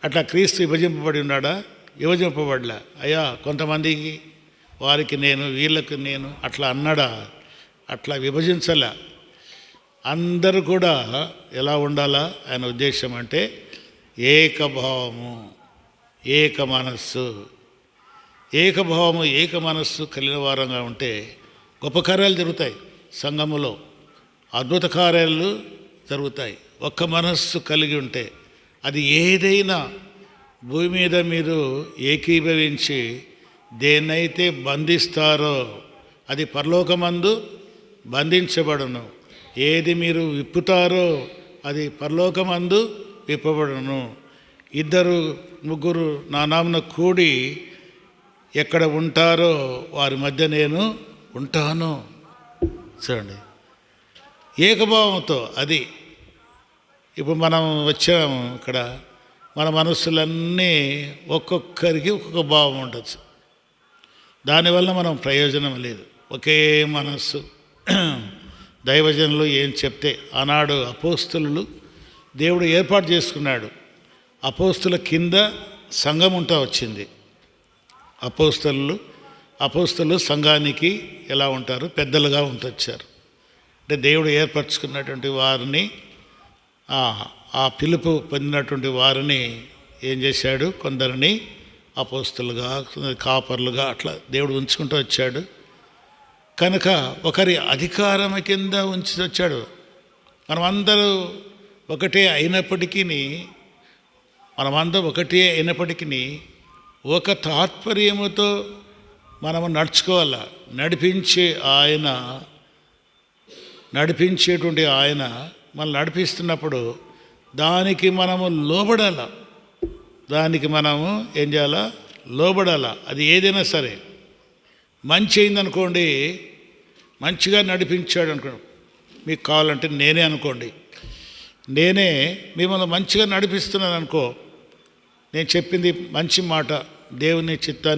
అట్లా క్రీస్తు విభజింపబడి ఉన్నాడా? విభజింపబడలే. అయ్యా కొంతమందికి వారికి నేను, వీళ్ళకి నేను అట్లా అన్నాడా? అట్లా విభజించలే. అందరూ కూడా ఎలా ఉండాలా ఆయన ఉద్దేశం అంటే ఏకభావము, ఏక మనస్సు. ఏకభావము, ఏక మనస్సు కలిగిన వారంగా ఉంటే గొప్ప కార్యాలు జరుగుతాయి సంఘములో. అద్భుత కార్యాలు జరుగుతాయి. ఒక్క మనస్సు కలిగి ఉంటే అది ఏదైనా భూమి మీద మీరు ఏకీభవించి దేన్నైతే బంధిస్తారో అది పరలోకమందు బంధించబడును. ఏది మీరు విప్పుతారో అది పరలోకమందు విప్పబడును. 2-3 నా నామమున కూడి ఎక్కడ ఉంటారో వారి మధ్య నేను ఉంటాను. చూడండి, ఏకభావంతో. అది ఇప్పుడు మనం వచ్చాము ఇక్కడ, మన మనస్సులన్నీ ఒక్కొక్కరికి ఒక్కొక్క భావం ఉండొచ్చు. దానివల్ల మనం ప్రయోజనం లేదు. ఒకే మనస్సు. దైవజనులు ఏం చెప్తే ఆనాడు అపోస్తలులు దేవుడు ఏర్పాటు చేసుకున్నాడు. అపోస్తుల కింద సంఘం ఉంటా వచ్చింది. అపోస్తలు సంఘానికి ఎలా ఉంటారు? పెద్దలుగా ఉంటొచ్చారు. అంటే దేవుడు ఏర్పరచుకున్నటువంటి వారిని, ఆ పిలుపు పొందినటువంటి వారిని ఏం చేశాడు? కొందరిని అపోస్తలుగా, కాపర్లుగా అట్లా దేవుడు ఉంచుకుంటూ వచ్చాడు. కనుక ఒకరి అధికారం కింద ఉంచి వచ్చాడు. మనమందరూ ఒకటే అయినప్పటికీ ఒక తాత్పర్యముతో మనము నడుచుకోవాలా. నడిపించేటువంటి ఆయన మనల్ని నడిపిస్తున్నప్పుడు దానికి మనము లోబడాల. దానికి మనము ఏం చేయాలా? లోబడాలా. అది ఏదైనా సరే. మంచి అయిందనుకోండి, మంచిగా నడిపించాడు అనుకోండి, మీకు కావాలంటే నేనే అనుకోండి, నేనే మిమ్మల్ని మంచిగా నడిపిస్తున్నాను అనుకో, నేను చెప్పింది మంచి మాట, దేవుని చిత్తం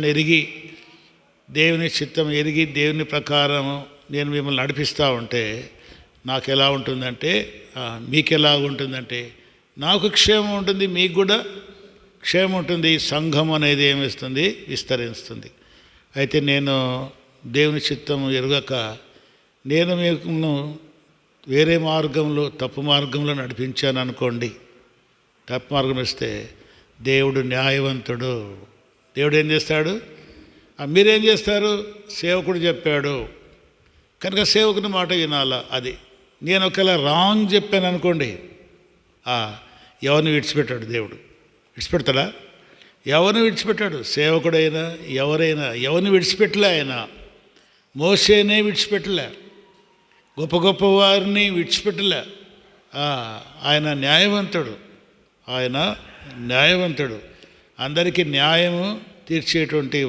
ఎరిగి దేవుని ప్రకారము నేను మిమ్మల్ని నడిపిస్తూ ఉంటే నాకు ఎలా ఉంటుందంటే, మీకు ఎలా ఉంటుందంటే, నాకు క్షేమం ఉంటుంది, మీకు కూడా క్షేమం ఉంటుంది. సంఘం అనేది ఏమిస్తుంది? విస్తరిస్తుంది. అయితే నేను దేవుని చిత్తం ఎరుగక నేను మీకు వేరే మార్గంలో, తప్పు మార్గంలో నడిపించాను అనుకోండి, తప్పు మార్గం ఇస్తే దేవుడు న్యాయవంతుడు. దేవుడు ఏం చేస్తాడు? మీరేం చేస్తారు? సేవకుడు చెప్పాడు కనుక సేవకుని మాట వినాలా. అది నేను ఒకవేళ రాంగ్ చెప్పాను అనుకోండి, ఎవరిని విడిచిపెట్టాడు దేవుడు? విడిచిపెడతాడా? ఎవరిని విడిచిపెట్టాడు? సేవకుడైనా ఎవరైనా ఎవరిని విడిచిపెట్టలే. ఆయన మోసేనే విడిచిపెట్టలే, గొప్ప గొప్ప వారిని విడిచిపెట్టలే. ఆయన న్యాయవంతుడు. అందరికీ న్యాయము తీర్చేటువంటి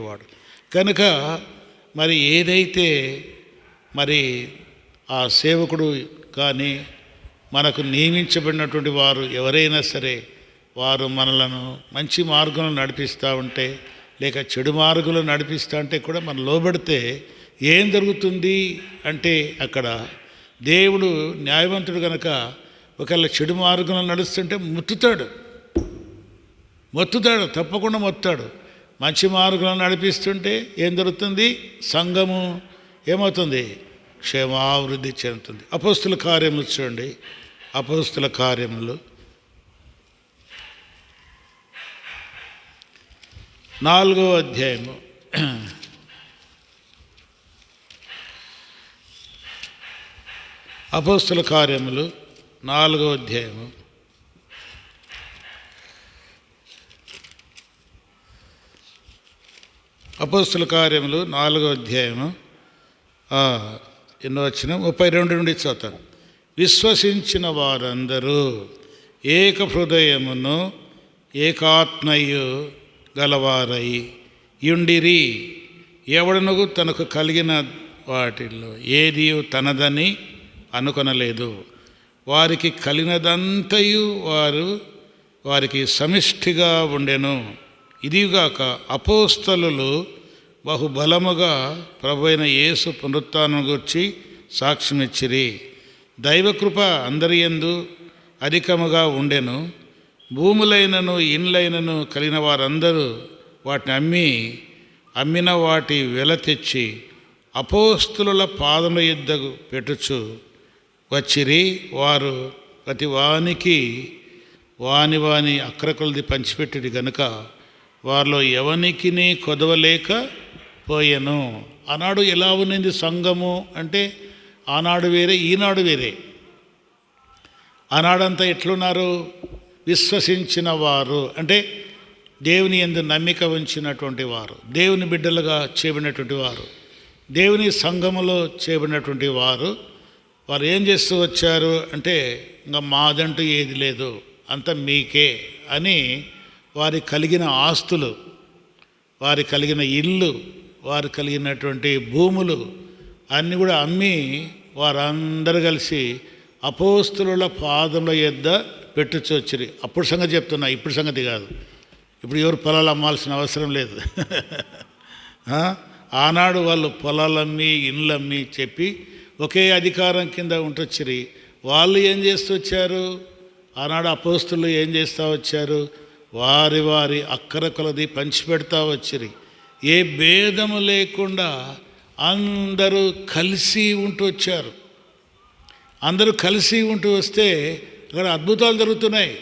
వాడు. కనుక మరి ఏదైతే మరి ఆ సేవకుడు కానీ మనకు నియమించబడినటువంటి వారు ఎవరైనా సరే, వారు మనలను మంచి మార్గంలో నడిపిస్తూ ఉంటే లేక చెడు మార్గంలో నడిపిస్తూ ఉంటే కూడా మనం లోబడితే ఏం జరుగుతుంది అంటే, అక్కడ దేవుడు న్యాయవంతుడు కనుక ఒకవేళ చెడు మార్గంలో నడుస్తుంటే మొత్తుతాడు, తప్పకుండా మొత్తాడు. మంచి మార్గంలో నడిపిస్తుంటే ఏం జరుగుతుంది? సంఘము ఏమవుతుంది? క్షేమాభివృద్ధి చెందుతుంది. అపోస్తుల కార్యములు చూడండి. అపోస్తుల కార్యములు 4వ అధ్యాయము. అపోస్తుల కార్యములు 4వ అధ్యాయము. అపోస్తుల కార్యములు 4వ అధ్యాయము ఎన్నో వచ్చిన 32 నుండి చదువుతాను. విశ్వసించిన వారందరూ ఏక హృదయమును ఏకాత్మయు గలవారై యుండిరి. ఎవడను తనకు కలిగిన వాటిల్లో ఏది తనదని అనుకొనలేదు. వారికి కలిగినదంతయు వారికి సమిష్టిగా ఉండెను. ఇదిగాక అపోస్తలులు బహుబలముగా ప్రభువైన యేసు పునరుత్థానం గురించి సాక్ష్యమిచ్చిరి. దైవకృప అందరి యందు అధికముగా ఉండెను. భూములైనను ఇండ్లైనను కలిగిన వారందరూ వాటిని అమ్మిన వాటి వెల తెచ్చి అపోస్తలుల పాదముల యొద్దకు పెట్టుచు వచ్చిరి. వారు ప్రతి వానికి వాని అక్రకొలది పంచిపెట్టిరి గనుక వారిలో ఎవనికిని కొదవలేక పోయెను. ఆనాడు ఎలా ఉన్నది సంఘము అంటే, ఆనాడు వేరే, ఈనాడు వేరే. ఆనాడంతా ఎట్లున్నారు? విశ్వసించిన వారు అంటే దేవుని యందు నమ్మిక ఉంచినటువంటి వారు, దేవుని బిడ్డలుగా చేయబడినటువంటి వారు, దేవుని సంఘములో చేయబడినటువంటి వారు. వారు ఏం చేస్తూ వచ్చారు అంటే, ఇంకా మాదంటూ ఏది లేదు, అంత మీకే అని వారి కలిగిన ఆస్తులు, వారి కలిగిన ఇల్లు, వారు కలిగినటువంటి భూములు అన్నీ కూడా అమ్మి వారందరూ కలిసి అపోస్తుల పాదముల యొద్ద పెట్టుచొచ్చిరి. అప్పుడు సంగతి చెప్తున్నా, ఇప్పుడు సంగతి కాదు. ఇప్పుడు ఎవరు పొలాలు అమ్మాల్సిన అవసరం లేదు. ఆనాడు వాళ్ళు పొలాలమ్మి ఇండ్లమ్మి చెప్పి ఒకే అధికారం కింద ఉంటొచ్చిరి. వాళ్ళు ఏం చేస్తూ వచ్చారు? ఆనాడు అపోస్తులు ఏం చేస్తూ వచ్చారు? వారి వారి అక్కర కొలది పంచిపెడతా వచ్చిరి. ఏ భేదము లేకుండా అందరూ కలిసి ఉంటూ వచ్చారు. అందరూ కలిసి ఉంటూ వస్తే అక్కడ అద్భుతాలు జరుగుతున్నాయి.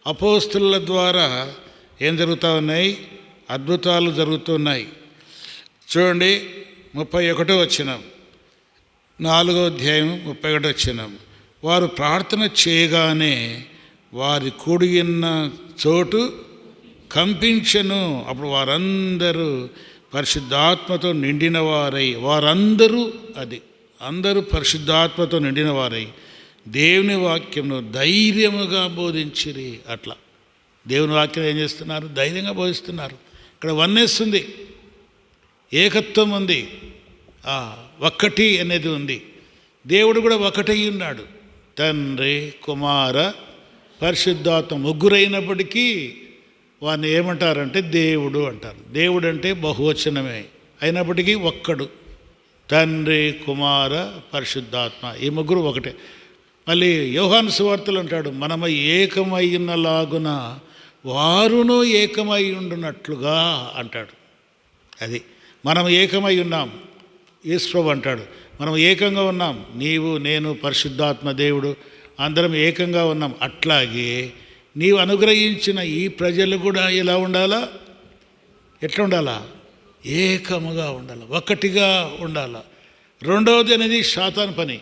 అపోస్తుల ద్వారా ఏం జరుగుతూ ఉన్నాయి? అద్భుతాలు జరుగుతున్నాయి. చూడండి, 31వ వచనం, 4వ అధ్యాయం 31వ వచనం. వారు ప్రార్థన చేయగానే వారి కూడిన చోటు కంపించెను. అప్పుడు వారందరూ పరిశుద్ధాత్మతో నిండిన వారై, వారందరూ అందరూ పరిశుద్ధాత్మతో నిండిన వారై దేవుని వాక్యమును ధైర్యముగా బోధించిరి. అట్లా దేవుని వాక్యం ఏం చేస్తున్నారు? ధైర్యంగా బోధిస్తున్నారు. ఇక్కడ వన్నెస్ ఉంది, ఏకత్వం ఉంది, ఒక్కటి అనేది ఉంది. దేవుడు కూడా ఒకటి ఉన్నాడు. తండ్రి, కుమార, పరిశుద్ధాత్మ ముగ్గురైనప్పటికీ వారిని ఏమంటారంటే దేవుడు అంటారు. దేవుడు అంటే బహువచనమే అయినప్పటికీ ఒక్కడు. తండ్రి, కుమార, పరిశుద్ధాత్మ, ఈ ముగ్గురు ఒకటే. మళ్ళీ యోహాను సువార్తలు అంటాడు, మనము ఏకమైనలాగున వారును ఏకమై ఉండునట్లుగా అంటాడు. అది మనం ఏకమై ఉన్నాం. యేసు అంటాడు మనం ఏకంగా ఉన్నాం, నీవు, నేను, పరిశుద్ధాత్మ, దేవుడు అందరం ఏకంగా ఉన్నాం. అట్లాగే నీవు అనుగ్రహించిన ఈ ప్రజలు కూడా ఎలా ఉండాలా? ఎట్లా ఉండాలా? ఏకముగా ఉండాలి, ఒకటిగా ఉండాలి. రెండవది అనేది శాతాన్ పని.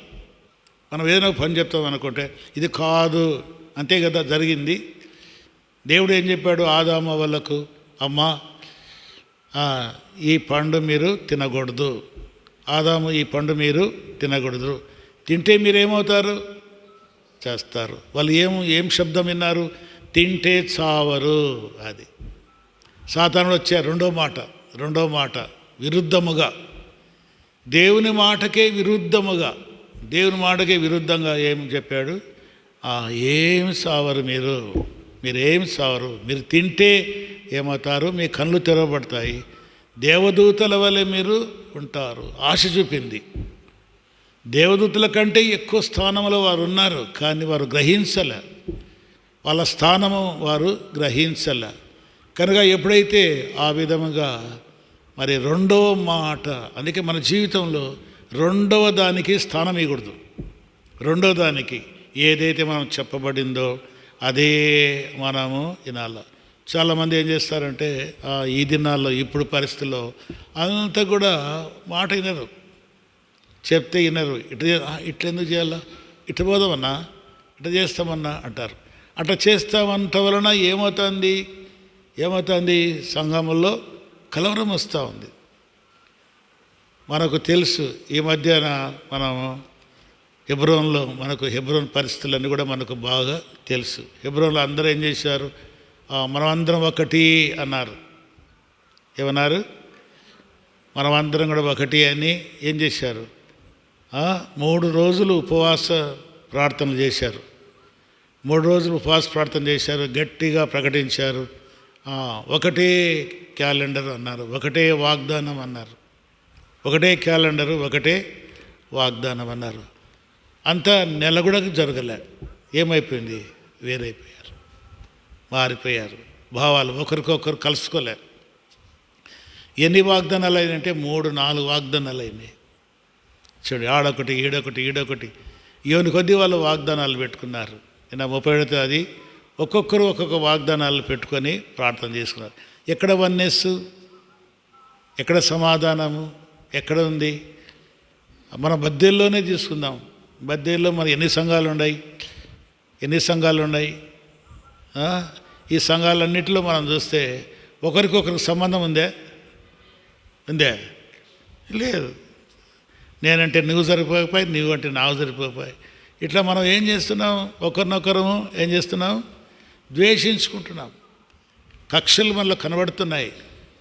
మనం ఏదైనా పని చెప్తాం అనుకుంటే ఇది కాదు, అంతే కదా జరిగింది. దేవుడు ఏం చెప్పాడు ఆదాము వాళ్ళకు? అమ్మా, ఈ పండు మీరు తినకూడదు, ఆదాము ఈ పండు మీరు తినకూడదు, తింటే మీరేమవుతారు? చేస్తారు. వాళ్ళు ఏం శబ్దం విన్నారు? తింటే చావరు. అది సాతానుడు వచ్చారు. రెండో మాట విరుద్ధముగా, దేవుని మాటకే విరుద్ధముగా, దేవుని మాటకే విరుద్ధంగా ఏం చెప్పాడు? ఏమి సావరు మీరేం సావరు, మీరు తింటే ఏమవుతారు? మీ కళ్ళు తెరవబడతాయి, దేవదూతల వలె మీరు ఉంటారు. ఆశ చూపింది. దేవదూతల కంటే ఎక్కువ స్థానంలో వారు ఉన్నారు, కానీ వారు గ్రహించలే, వాళ్ళ స్థానము వారు గ్రహించలే. కనుక ఎప్పుడైతే ఆ విధముగా మరి రెండవ మాట, అందుకే మన జీవితంలో రెండవ దానికి స్థానం ఇవ్వకూడదు. రెండవ దానికి ఏదైతే మనం చెప్పబడిందో అదే మనము వినాలి. చాలామంది ఏం చేస్తారంటే ఈ దినాల్లో ఇప్పుడు పరిస్థితుల్లో అంతా కూడా మాట వినరు, చెప్తే వినరు. ఇట్లెందుకు చేయాలా, ఇట్లా పోదామన్నా, ఇట్లా చేస్తామన్నా అంటారు. అట్లా చేస్తామంట వలన ఏమవుతుంది? సంఘముల్లో కలవరం వస్తూ ఉంది. మనకు తెలుసు, ఈ మధ్యన మనము హెబ్రోన్ పరిస్థితులన్నీ కూడా మనకు బాగా తెలుసు. హెబ్రోన్లో అందరూ ఏం చేశారు? మనం అందరం ఒకటి అన్నారు. ఏమన్నారు? మనం అందరం కూడా ఒకటి అని ఏం చేశారు? 3 రోజులు ఉపవాస ప్రార్థనలు చేశారు. 3 రోజులు ఉపవాస ప్రార్థన చేశారు, గట్టిగా ప్రకటించారు. ఒకటే క్యాలెండర్ అన్నారు, ఒకటే వాగ్దానం అన్నారు, ఒకటే క్యాలెండరు, ఒకటే వాగ్దానం అన్నారు. అంతా నెల కూడా జరగలే. ఏమైపోయింది? వేరైపోయారు, మారిపోయారు. భావాలు ఒకరికొకరు కలుసుకోలేరు. ఎన్ని వాగ్దానాలు అయినాయంటే 3-4 వాగ్దానాలు అయినాయి. చూడు, ఆడొకటి, ఈడొకటి ఈవెని కొద్దీ వాళ్ళు వాగ్దానాలు పెట్టుకున్నారు. నిన్న 30 అది ఒక్కొక్కరు ఒక్కొక్క వాగ్దానాలు పెట్టుకొని ప్రార్థన చేసుకున్నారు. ఎక్కడ వన్నెస్, ఎక్కడ సమాధానము, ఎక్కడ ఉంది? మన బద్దేల్లోనే తీసుకుందాం. బద్దేల్లో మరి ఎన్ని సంఘాలు ఉన్నాయి? ఈ సంఘాలన్నింటిలో మనం చూస్తే ఒకరికొకరికి సంబంధం ఉందే? లేదు. నేనంటే నువ్వు సరిపోకపోయి, నువ్వు అంటే నాకు సరిపోకపోయి, ఇట్లా మనం ఏం చేస్తున్నాం? ఒకరినొకరము ఏం చేస్తున్నాం? ద్వేషించుకుంటున్నాం. కక్షలు మనలో కనబడుతున్నాయి.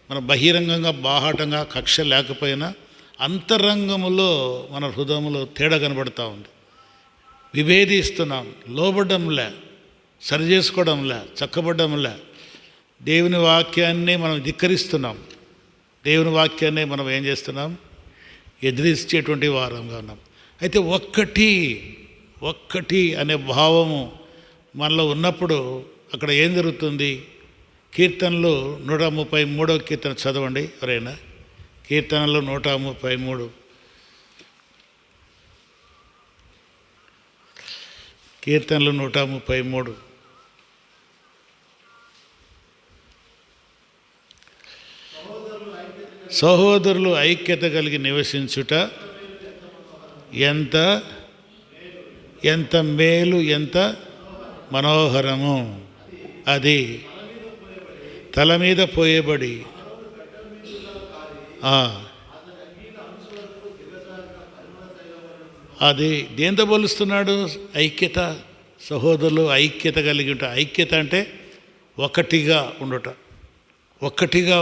మన బహిరంగంగా బాహాటంగా కక్ష లేకపోయినా అంతరంగములో మన హృదయంలో తేడా కనబడుతూ ఉంది. విభేదిస్తున్నాం, లోబడ్డంలే, సరి చేసుకోవడంలే, చక్కబడ్డంలే. దేవుని వాక్యాన్ని మనం ధిక్కరిస్తున్నాం. దేవుని వాక్యాన్ని మనం ఏం చేస్తున్నాం? ఎదిరించేటువంటి వారంగా ఉన్నాం. అయితే ఒక్కటి అనే భావము మనలో ఉన్నప్పుడు అక్కడ ఏం జరుగుతుంది? కీర్తనలు 133వ కీర్తన చదవండి ఎవరైనా. కీర్తనలు 133. కీర్తనలు 133. సహోదరులు ఐక్యత కలిగి నివసించుట ఎంత మేలు, ఎంత మనోహరము. అది తల మీద పోయేబడి అది దేంతో పోలుస్తున్నాడు? ఐక్యత. సహోదరులు ఐక్యత కలిగి ఉంటా. ఐక్యత అంటే ఒకటిగా ఉండుట. ఒకటిగా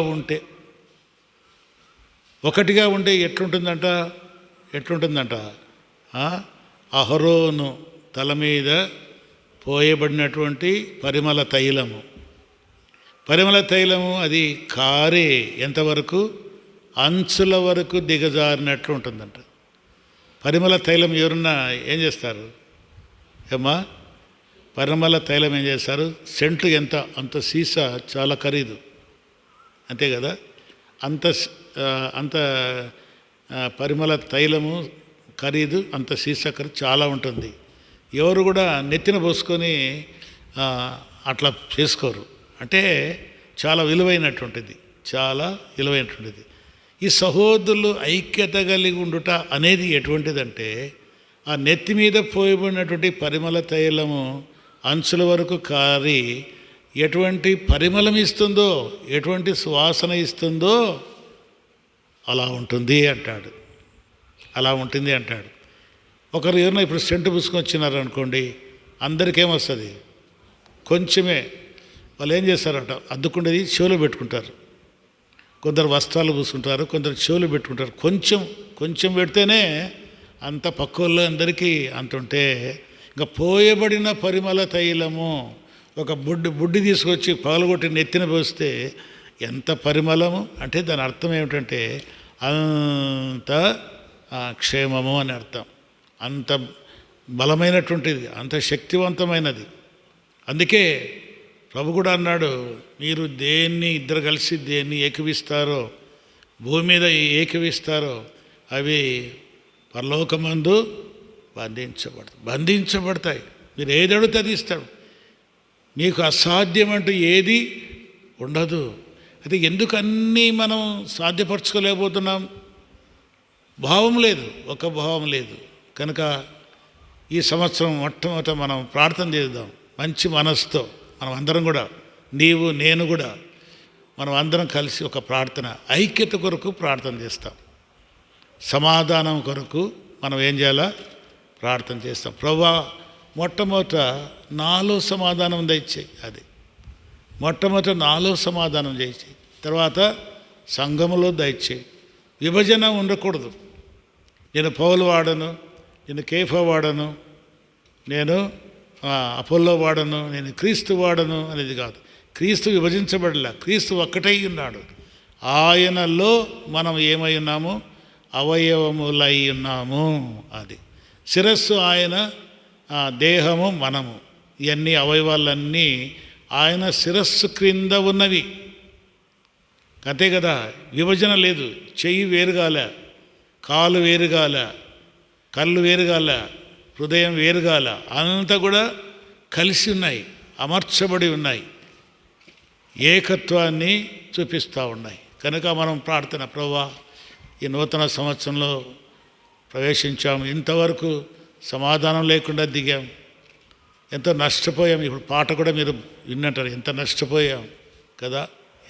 ఉంటే ఎట్లుంటుందంట? అహరోను తల మీద పోయబడినటువంటి పరిమళ తైలము అది కారే ఎంతవరకు? అంచుల వరకు దిగజారినట్లు ఉంటుందంట. పరిమళ తైలం ఎవరన్నా ఏం చేస్తారు? పరిమళ తైలం ఏం చేస్తారు? సెంటు అంత సీసా చాలా ఖరీదు, అంతే కదా? అంత పరిమళ తైలము ఖరీదు, అంత సీసా ఖరీదు చాలా ఉంటుంది. ఎవరు కూడా నెత్తిన పోసుకొని అట్లా చేసుకోరు. అంటే చాలా విలువైనటువంటిది. ఈ సహోదరులు ఐక్యత కలిగి ఉండుట అనేది ఎటువంటిదంటే, ఆ నెత్తి మీద పోయబడినటువంటి పరిమళ తైలము అంచుల వరకు కారి ఎటువంటి పరిమళం ఇస్తుందో, ఎటువంటి సువాసన ఇస్తుందో అలా ఉంటుంది అంటాడు. ఒకరు ఎవరైనా ఇప్పుడు సెంటు పూసుకొని వచ్చినారు అనుకోండి, అందరికేమొస్తుంది? కొంచెమే. వాళ్ళు ఏం చేస్తారట? అద్దుకుండేది చెవులు పెట్టుకుంటారు. కొందరు వస్త్రాలు పూసుకుంటారు, కొందరు చెవులు పెట్టుకుంటారు. కొంచెం పెడితేనే అంత పక్కల్లో అందరికీ అంటుంటే, ఇంకా పోయబడిన పరిమళ తైలము ఒక బుడ్డి తీసుకొచ్చి పగలగొట్టి నెత్తిన పోస్తే ఎంత పరిమళము అంటే దాని అర్థం ఏమిటంటే అంత క్షేమము అని అర్థం. అంత బలమైనటువంటిది, అంత శక్తివంతమైనది. అందుకే ప్రభు కూడా అన్నాడు, మీరు ఇద్దరు కలిసి దేన్ని ఏకీవిస్తారో, భూమి మీద ఏకీవిస్తారో అవి పరలోకమందు బంధించబడతాయి. మీరు ఏది అడిగితే అది ఇస్తాడు. మీకు అసాధ్యం అంటూ ఏది ఉండదు. అయితే ఎందుకు అన్నీ మనం సాధ్యపరచుకోలేకపోతున్నాం? ఒక భావం లేదు కనుక ఈ సంవత్సరం మొట్టమొదట మనం ప్రార్థన చేద్దాం మంచి మనసుతో. మనం అందరం కూడా, నీవు నేను కూడా మనం అందరం కలిసి ఒక ప్రార్థన, ఐక్యత కొరకు ప్రార్థన చేస్తాం. సమాధానం కొరకు మనం ఏం చేయాలా? ప్రార్థన చేస్తాం. ప్రభువా, మొట్టమొదట నాలో సమాధానం దయచేయి. అది మొట్టమొదట నాలో సమాధానం దయచేయి. తర్వాత సంఘములో దయచేయి. విభజన ఉండకూడదు. నేను పౌలు వాడను, నేను కేఫా వాడను, నేను అపోల్లో వాడను, నేను క్రీస్తు వాడను అనేది కాదు. క్రీస్తు విభజించబడలే, క్రీస్తు ఒక్కటై ఉన్నాడు. ఆయనలో మనం ఏమై ఉన్నాము? అవయవములై ఉన్నాము. అది శిరస్సు ఆయన, దేహము మనము. ఇవన్నీ అవయవాలన్నీ ఆయన శిరస్సు క్రింద ఉన్నవి. అంతే కదా, విభజన లేదు. చెయ్యి వేరుగాలే, కాలు వేరుగాలే, కళ్ళు వేరుగాలే, హృదయం వేరుగాల, అంతా కూడా కలిసి ఉన్నాయి, అమర్చబడి ఉన్నాయి, ఏకత్వాన్ని చూపిస్తూ ఉన్నాయి. కనుక మనం ప్రార్థన, ప్రభువా, ఈ నూతన సంవత్సరంలో ప్రవేశించాము. ఇంతవరకు సమాధానం లేకుండా దిగాం, ఎంతో నష్టపోయాం. ఇప్పుడు పాట కూడా మీరు విన్నట్టారు, ఎంత నష్టపోయాం కదా,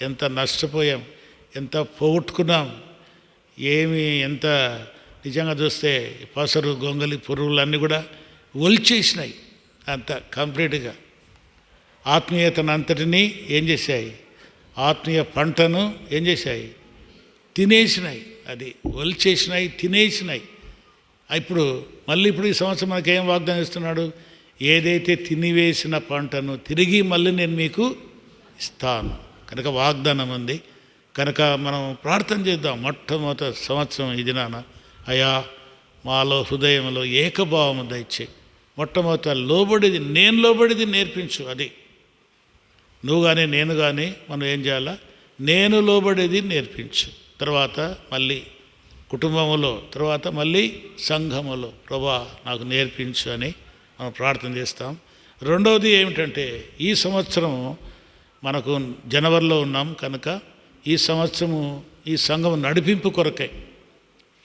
ఎంత నష్టపోయాం, ఎంత పోగొట్టుకున్నాం, ఎంత నిజంగా చూస్తే పసరు గొంగలి పురుగులు అన్నీ కూడా ఒలిచేసినాయి అంత కంప్లీట్గా. ఆత్మీయతను అంతటినీ ఏం చేశాయి, ఆత్మీయ పంటను ఏం చేశాయి, తినేసినాయి. అది ఒలిచేసినాయి, తినేసినాయి. ఇప్పుడు ఈ సంవత్సరం మనకేం వాగ్దానం ఇస్తున్నాడు, ఏదైతే తినివేసిన పంటను తిరిగి మళ్ళీ నేను మీకు ఇస్తాను కనుక వాగ్దానం ఉంది. కనుక మనం ప్రార్థన చేద్దాం. మొట్టమొదటి సంవత్సరం ఈ దినాన అయ్యా మాలో హృదయంలో ఏకభావము దయచేయి. మొట్టమొదట నేను లోబడిది నేర్పించు. అది నువ్వు కానీ నేను కానీ మనం ఏం చేయాలా, నేను లోబడేది నేర్పించు. తర్వాత మళ్ళీ కుటుంబంలో, తర్వాత మళ్ళీ సంఘములో ప్రభా నాకు నేర్పించు అని మనం ప్రార్థన చేస్తాం. రెండవది ఏమిటంటే, ఈ సంవత్సరం మనకు జనవరిలో ఉన్నాం కనుక ఈ సంవత్సరము ఈ సంఘం నడిపింపు కొరకై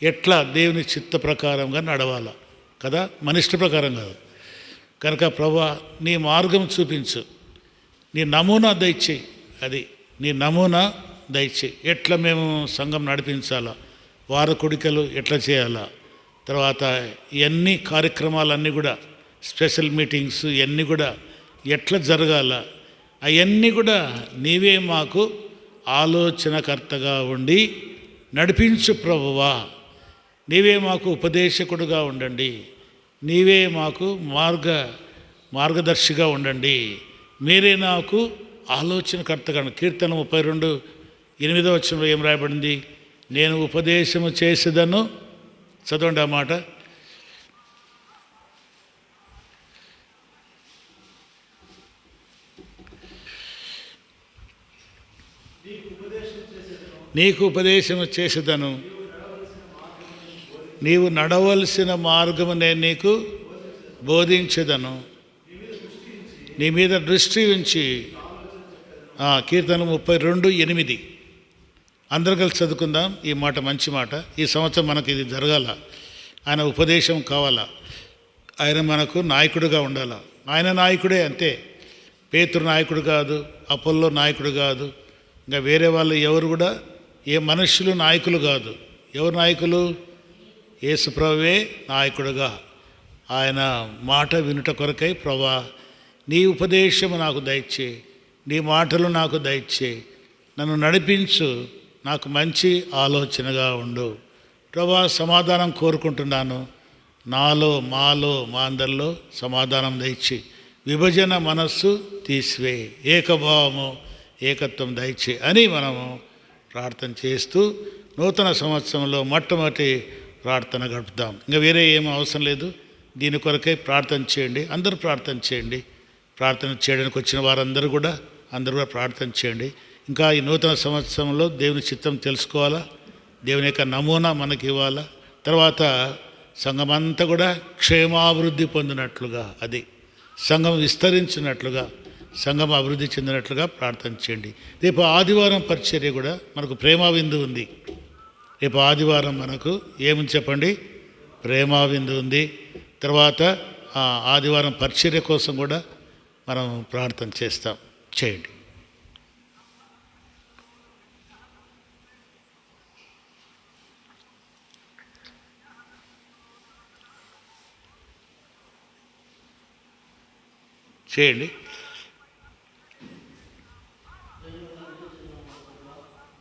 ఎట్లా దేవుని చిత్త ప్రకారంగా నడవాలా కదా, మన ఇష్ట ప్రకారం కాదు. కనుక ప్రభా నీ మార్గం చూపించు, నీ నమూనా దయచేయి. అది నీ నమూనా దయచేయి. ఎట్లా మేము సంఘం నడిపించాలా, వారకుడికలు ఎట్లా చేయాలా, తర్వాత ఇవన్నీ కార్యక్రమాలన్నీ కూడా స్పెషల్ మీటింగ్స్ ఇవన్నీ కూడా ఎట్లా జరగాల, అవన్నీ కూడా నీవే మాకు ఆలోచనకర్తగా ఉండి నడిపించు ప్రభువా. నీవే మాకు ఉపదేశకుడుగా ఉండండి, నీవే మాకు మార్గదర్శిగా ఉండండి, మీరే నాకు ఆలోచనకర్తగా. కీర్తన 32:8 ఏం రాయబడింది, నేను ఉపదేశము చేసేదను. చదవండి ఆ మాట. నీకు ఉపదేశము చేసేదను, నీవు నడవలసిన మార్గము నేను నీకు బోధించేదను. నీ మీద దృష్టి ఉంచి. కీర్తన 32:8 అందరూ కలిసి చదువుకుందాం. ఈ మాట మంచి మాట. ఈ సంవత్సరం మనకు ఇది జరగాల, ఆయన ఉపదేశం కావాలా, ఆయన మనకు నాయకుడిగా ఉండాలా. ఆయన నాయకుడే అంతే. పేతురు నాయకుడు కాదు, అపోల్లో నాయకుడు కాదు, ఇంకా వేరే వాళ్ళు ఎవరు కూడా ఏ మనుష్యులు నాయకులు కాదు. ఎవరు నాయకులు? యేసుప్రభువే నాయకుడుగా. ఆయన మాట వినుట కొరకై ప్రభా నీ ఉపదేశము నాకు దయచేయి, నీ మాటలు నాకు దయచేయి, నన్ను నడిపించు, నాకు మంచి ఆలోచనగా ఉండు ప్రభా. సమాధానం కోరుకుంటున్నాను. నాలో మాలో మా అందరిలో సమాధానం దయచి, విభజన మనస్సు తీసివే, ఏకభావము ఏకత్వం దయచి అని మనము ప్రార్థన చేస్తూ నూతన సంవత్సరంలో మొట్టమొదటి ప్రార్థన గడుపుదాం. ఇంకా వేరే ఏం అవసరం లేదు. దీని కొరకై ప్రార్థన చేయండి, అందరూ ప్రార్థన చేయండి. ప్రార్థన చేయడానికి వచ్చిన వారందరూ కూడా ప్రార్థన చేయండి. ఇంకా ఈ నూతన సంవత్సరంలో దేవుని చిత్తం తెలుసుకోవాలా, దేవుని యొక్క నమూనా మనకి ఇవ్వాలా. తర్వాత సంఘమంతా కూడా క్షేమాభివృద్ధి పొందినట్లుగా, అది సంఘం విస్తరించినట్లుగా, సంఘం అభివృద్ధి చెందినట్లుగా ప్రార్థన చేయండి. రేపు ఆదివారం పరిచర్య కూడా మనకు ప్రేమ విందు ఉంది. రేపు ఆదివారం మనకు ఏమని చెప్పండి, ప్రేమ విందు ఉంది. తర్వాత ఆదివారం పరిచర్య కోసం కూడా మనం ప్రార్థన చేస్తాం. చేయండి. చేయండి.